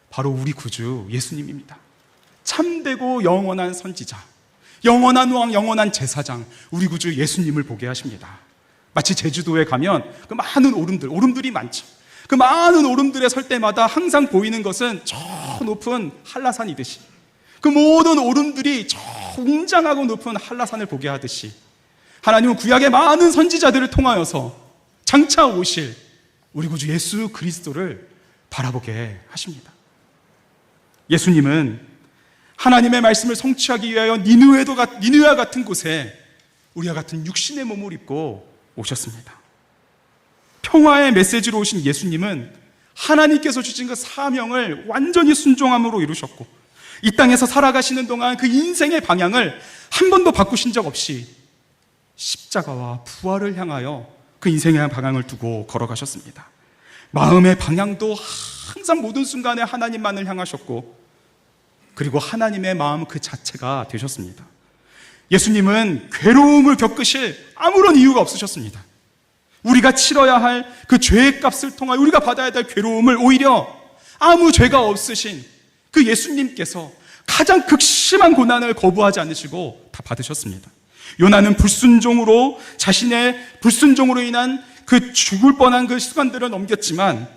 바로 우리 구주 예수님입니다. 참되고 영원한 선지자, 영원한 왕, 영원한 제사장, 우리 구주 예수님을 보게 하십니다. 마치 제주도에 가면 그 많은 오름들이 많죠. 그 많은 오름들에 설 때마다 항상 보이는 것은 저 높은 한라산이듯이, 그 모든 오름들이 저 웅장하고 높은 한라산을 보게 하듯이 하나님은 구약의 많은 선지자들을 통하여서 장차 오실 우리 구주 예수 그리스도를 바라보게 하십니다. 예수님은 하나님의 말씀을 성취하기 위하여 니느웨와 같은 곳에 우리와 같은 육신의 몸을 입고 오셨습니다. 평화의 메시지로 오신 예수님은 하나님께서 주신 그 사명을 완전히 순종함으로 이루셨고, 이 땅에서 살아가시는 동안 그 인생의 방향을 한 번도 바꾸신 적 없이 십자가와 부활을 향하여 그 인생의 방향을 두고 걸어가셨습니다. 마음의 방향도 항상 모든 순간에 하나님만을 향하셨고, 그리고 하나님의 마음 그 자체가 되셨습니다. 예수님은 괴로움을 겪으실 아무런 이유가 없으셨습니다. 우리가 치러야 할 그 죄의 값을 통하여 우리가 받아야 될 괴로움을 오히려 아무 죄가 없으신 그 예수님께서 가장 극심한 고난을 거부하지 않으시고 다 받으셨습니다. 요나는 자신의 불순종으로 인한 그 죽을 뻔한 그 시간들을 넘겼지만,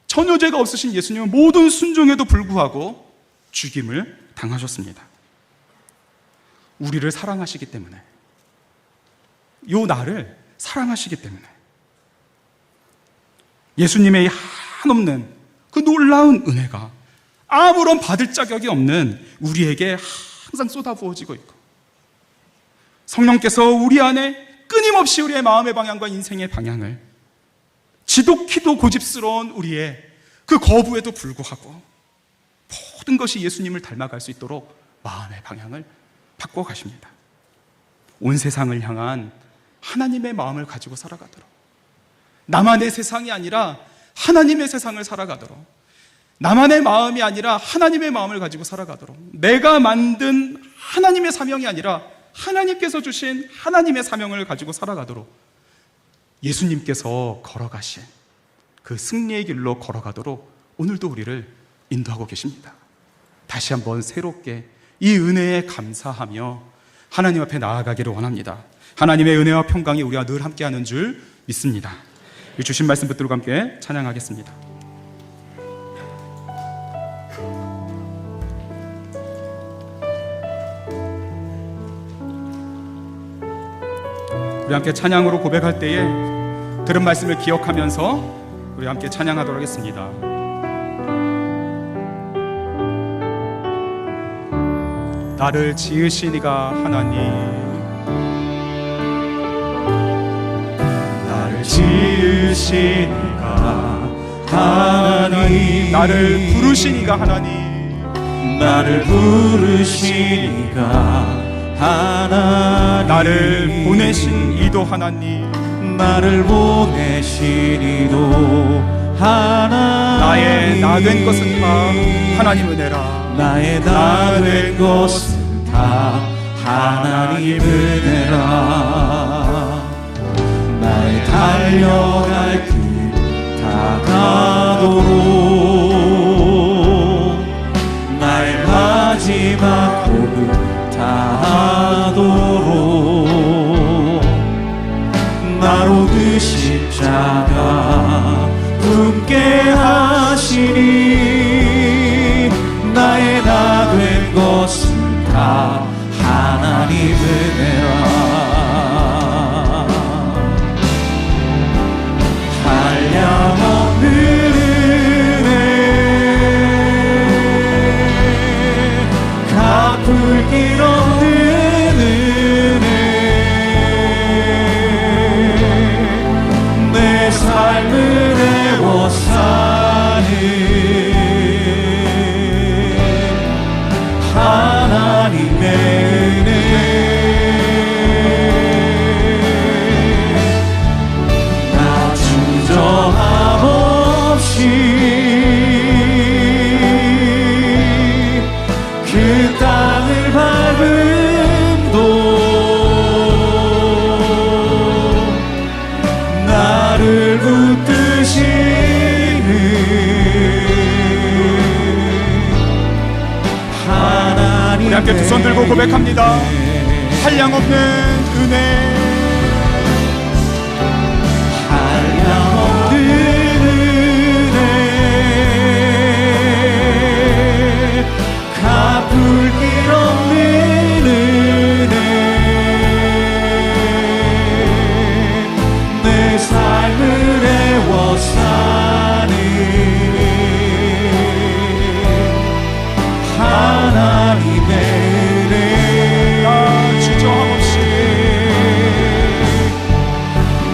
전혀 죄가 없으신 예수님은 모든 순종에도 불구하고 죽임을 당하셨습니다. 우리를 사랑하시기 때문에, 요나를 사랑하시기 때문에 예수님의 한없는 그 놀라운 은혜가 아무런 받을 자격이 없는 우리에게 항상 쏟아부어지고 있고, 성령께서 우리 안에 끊임없이 우리의 마음의 방향과 인생의 방향을 지독히도 고집스러운 우리의 그 거부에도 불구하고 모든 것이 예수님을 닮아갈 수 있도록 마음의 방향을 바꿔 가십니다. 온 세상을 향한 하나님의 마음을 가지고 살아가도록, 나만의 세상이 아니라 하나님의 세상을 살아가도록, 나만의 마음이 아니라 하나님의 마음을 가지고 살아가도록, 내가 만든 하나님의 사명이 아니라 하나님께서 주신 하나님의 사명을 가지고 살아가도록 예수님께서 걸어가신 그 승리의 길로 걸어가도록 오늘도 우리를 인도하고 계십니다. 다시 한번 새롭게 이 은혜에 감사하며 하나님 앞에 나아가기를 원합니다. 하나님의 은혜와 평강이 우리와 늘 함께하는 줄 믿습니다. 이 주신 말씀 붙들고 함께 찬양하겠습니다. 우리 함께 찬양으로 고백할 때에 들은 말씀을 기억하면서 우리 함께 찬양하도록 하겠습니다. 나를 지으신 이가 하나님, 나를 지으신 이가 하나님, 나를 부르신 이가 하나님, 나를 부르신 이가 하나님, 나를 보내신 이도 하나님, 나를 보내신 이도 하나님, 나의 나 된 것은 다 하나님 은혜라, 나의 나 된 것은 다 하나님 은혜라. 나의 달려갈 길 다가도록, 나의 마지막 호흡 다하도록, 나로 그 십자가 품게 하시니, 나의 나 된 것은 다 하나님 은혜라. 한량없는 은혜, 갚을 길 없는 은혜, 내 삶을 애워 사는 하나님의 은혜. 나 주저함 없이 그 땅을 밟음도 나를 붙드시는 하나님. 우리 함께 두 손 들고 고백합니다. 한량없는 은혜, 한량없는 은혜, 갚을 길 없는 은혜, 내 삶을 애워 사는 하나님의 은혜. 나 주저함 없이,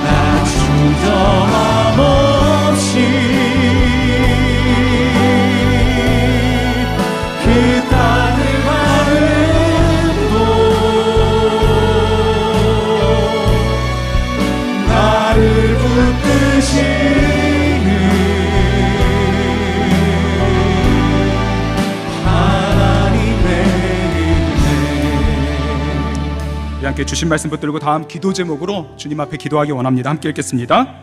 나 주저함 없이 그 땅을 밟음도 나를 붙드시는 하나님의 은혜. 우리 함께 주신 말씀 붙들고 다음 기도 제목으로 주님 앞에 기도하기 원합니다. 함께 읽겠습니다.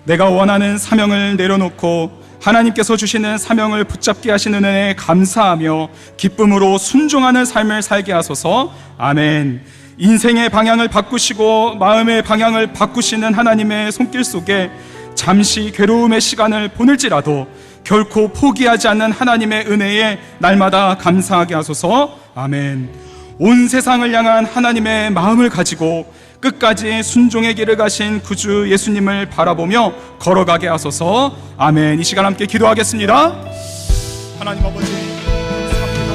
내가 원하는 사명을 내려놓고 하나님께서 주시는 사명을 붙잡게 하시는 은혜에 감사하며 기쁨으로 순종하는 삶을 살게 하소서. 아멘. 인생의 방향을 바꾸시고 마음의 방향을 바꾸시는 하나님의 손길 속에 잠시 괴로움의 시간을 보낼지라도 결코 포기하지 않는 하나님의 은혜에 날마다 감사하게 하소서. 아멘. 온 세상을 향한 하나님의 마음을 가지고 끝까지 순종의 길을 가신 구주 예수님을 바라보며 걸어가게 하소서. 아멘. 이 시간 함께 기도하겠습니다. 하나님 아버지, 감사합니다.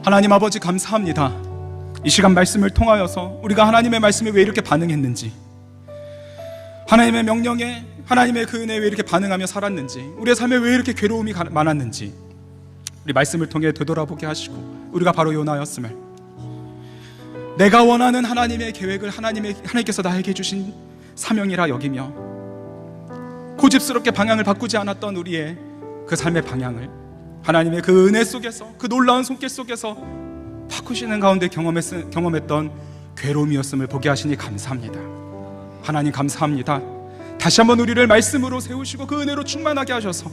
하나님 아버지 감사합니다. 이 시간 말씀을 통하여서 우리가 하나님의 말씀에 왜 이렇게 반응했는지, 하나님의 명령에, 하나님의 그 은혜에 왜 이렇게 반응하며 살았는지, 우리의 삶에 왜 이렇게 괴로움이 많았는지 우리 말씀을 통해 되돌아보게 하시고, 우리가 바로 요나였음을, 내가 원하는 하나님의 계획을 하나님께서 나에게 주신 사명이라 여기며 고집스럽게 방향을 바꾸지 않았던 우리의 그 삶의 방향을 하나님의 그 은혜 속에서, 그 놀라운 손길 속에서 바꾸시는 가운데 경험했던 괴로움이었음을 보게 하시니 감사합니다. 하나님 감사합니다. 다시 한번 우리를 말씀으로 세우시고 그 은혜로 충만하게 하셔서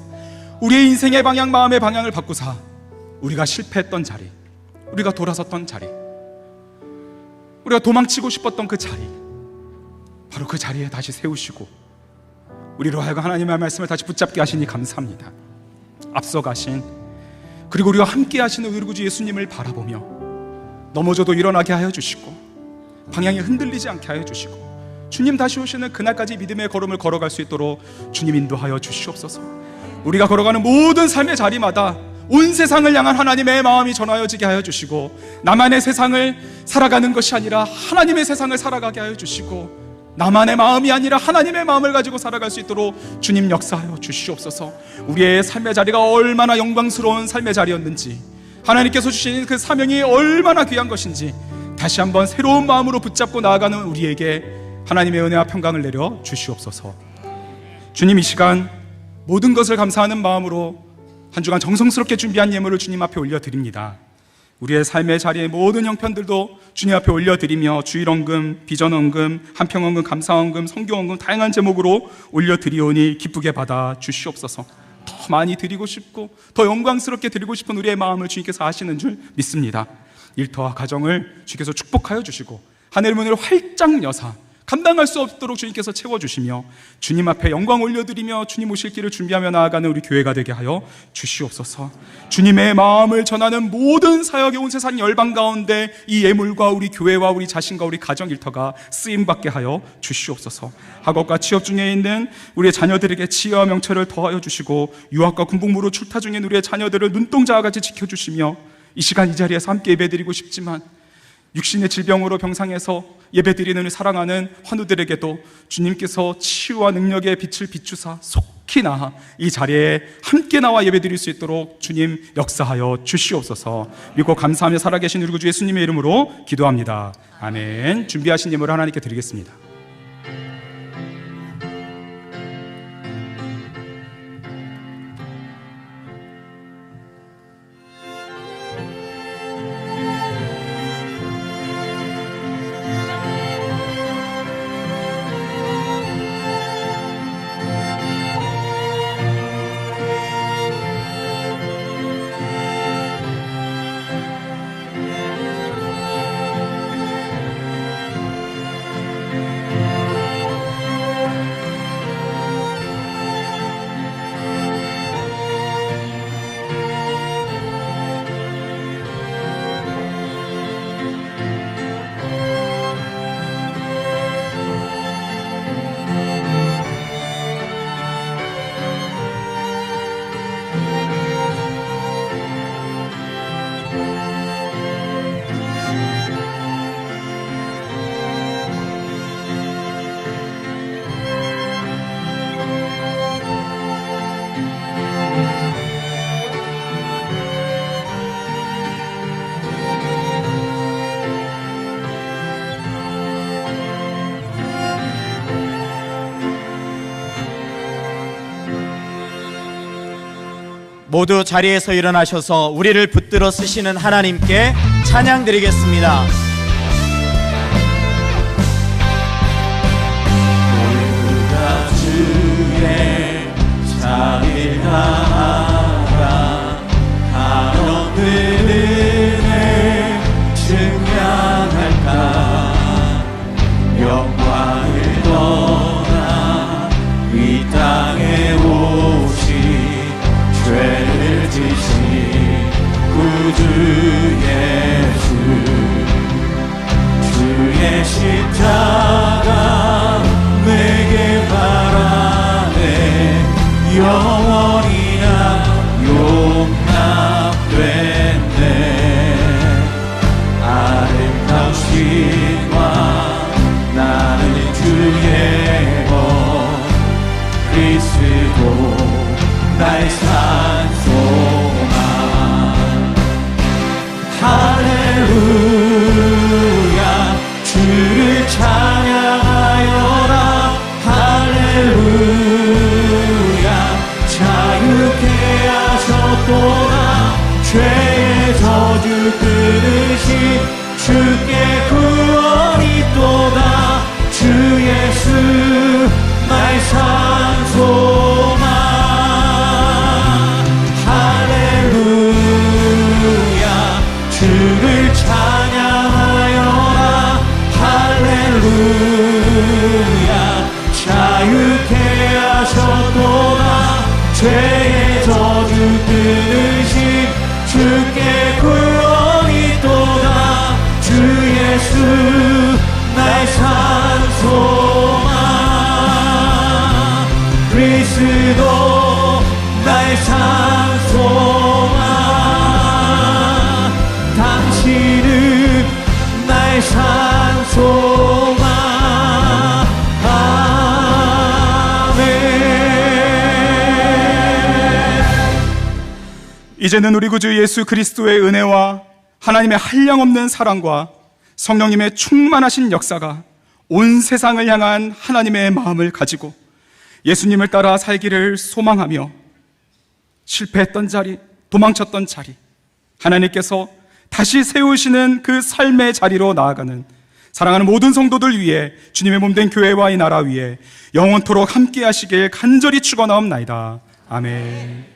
우리의 인생의 방향, 마음의 방향을 바꾸사 우리가 실패했던 자리, 우리가 돌아섰던 자리, 우리가 도망치고 싶었던 그 자리, 바로 그 자리에 다시 세우시고 우리로 하여금 하나님의 말씀을 다시 붙잡게 하시니 감사합니다. 앞서가신, 그리고 우리와 함께 하시는 우리 구주 예수님을 바라보며 넘어져도 일어나게 하여 주시고 방향이 흔들리지 않게 하여 주시고 주님 다시 오시는 그날까지 믿음의 걸음을 걸어갈 수 있도록 주님 인도하여 주시옵소서. 우리가 걸어가는 모든 삶의 자리마다 온 세상을 향한 하나님의 마음이 전하여지게 하여 주시고, 나만의 세상을 살아가는 것이 아니라 하나님의 세상을 살아가게 하여 주시고, 나만의 마음이 아니라 하나님의 마음을 가지고 살아갈 수 있도록 주님 역사하여 주시옵소서. 우리의 삶의 자리가 얼마나 영광스러운 삶의 자리였는지, 하나님께서 주신 그 사명이 얼마나 귀한 것인지 다시 한번 새로운 마음으로 붙잡고 나아가는 우리에게 하나님의 은혜와 평강을 내려 주시옵소서. 주님, 이 시간 모든 것을 감사하는 마음으로 한 주간 정성스럽게 준비한 예물을 주님 앞에 올려드립니다. 우리의 삶의 자리의 모든 형편들도 주님 앞에 올려드리며 주일헌금, 비전헌금, 한평헌금, 감사헌금, 성교헌금 다양한 제목으로 올려드리오니 기쁘게 받아 주시옵소서. 더 많이 드리고 싶고 더 영광스럽게 드리고 싶은 우리의 마음을 주님께서 아시는 줄 믿습니다. 일터와 가정을 주님께서 축복하여 주시고 하늘 문을 활짝 여사 감당할 수 없도록 주님께서 채워주시며 주님 앞에 영광 올려드리며 주님 오실 길을 준비하며 나아가는 우리 교회가 되게 하여 주시옵소서. 주님의 마음을 전하는 모든 사역의 온 세상 열방 가운데 이 예물과 우리 교회와 우리 자신과 우리 가정 일터가 쓰임받게 하여 주시옵소서. 학업과 취업 중에 있는 우리의 자녀들에게 지혜와 명철을 더하여 주시고, 유학과 군복무로 출타 중인 우리의 자녀들을 눈동자와 같이 지켜주시며, 이 시간 이 자리에서 함께 예배드리고 싶지만 육신의 질병으로 병상에서 예배드리는 사랑하는 환우들에게도 주님께서 치유와 능력의 빛을 비추사 속히 나아 이 자리에 함께 나와 예배드릴 수 있도록 주님 역사하여 주시옵소서. 믿고 감사하며 살아계신 우리 구주 예수님의 이름으로 기도합니다. 아멘. 준비하신 예물을 하나님께 드리겠습니다. 모두 자리에서 일어나셔서 우리를 붙들어 쓰시는 하나님께 찬양 드리겠습니다. 우리가 주의 자비를 다하라. 한없는 은혜 증량할까. 영광을 떠나 이 땅에 오신 죄를 지신 구주 예수, 주의 십자가 내게 바라네. 영원히 나 용납됐네. 소망. 할렐루야 주를 찬양하여라. 할렐루야 자유케 하셨도다. 죄의 저주 끊으신 주께 구원이 또다. 주 예수 나의 산 소망. 할렐루야 주를 찬양하여라. 할렐루야 자유케 하셨도다. 죄의 저주 끊으신 주께 구원이 또다. 주 예수 나의 산 소망. 그리스도 나의 산 소망. 당신은 나의 산 소망. 이제는 우리 구주 예수 그리스도의 은혜와 하나님의 한량없는 사랑과 성령님의 충만하신 역사가 온 세상을 향한 하나님의 마음을 가지고 예수님을 따라 살기를 소망하며 실패했던 자리, 도망쳤던 자리, 하나님께서 다시 세우시는 그 삶의 자리로 나아가는 사랑하는 모든 성도들 위해 주님의 몸된 교회와 이 나라 위에 영원토록 함께 하시길 간절히 축원하옵나이다. 아멘.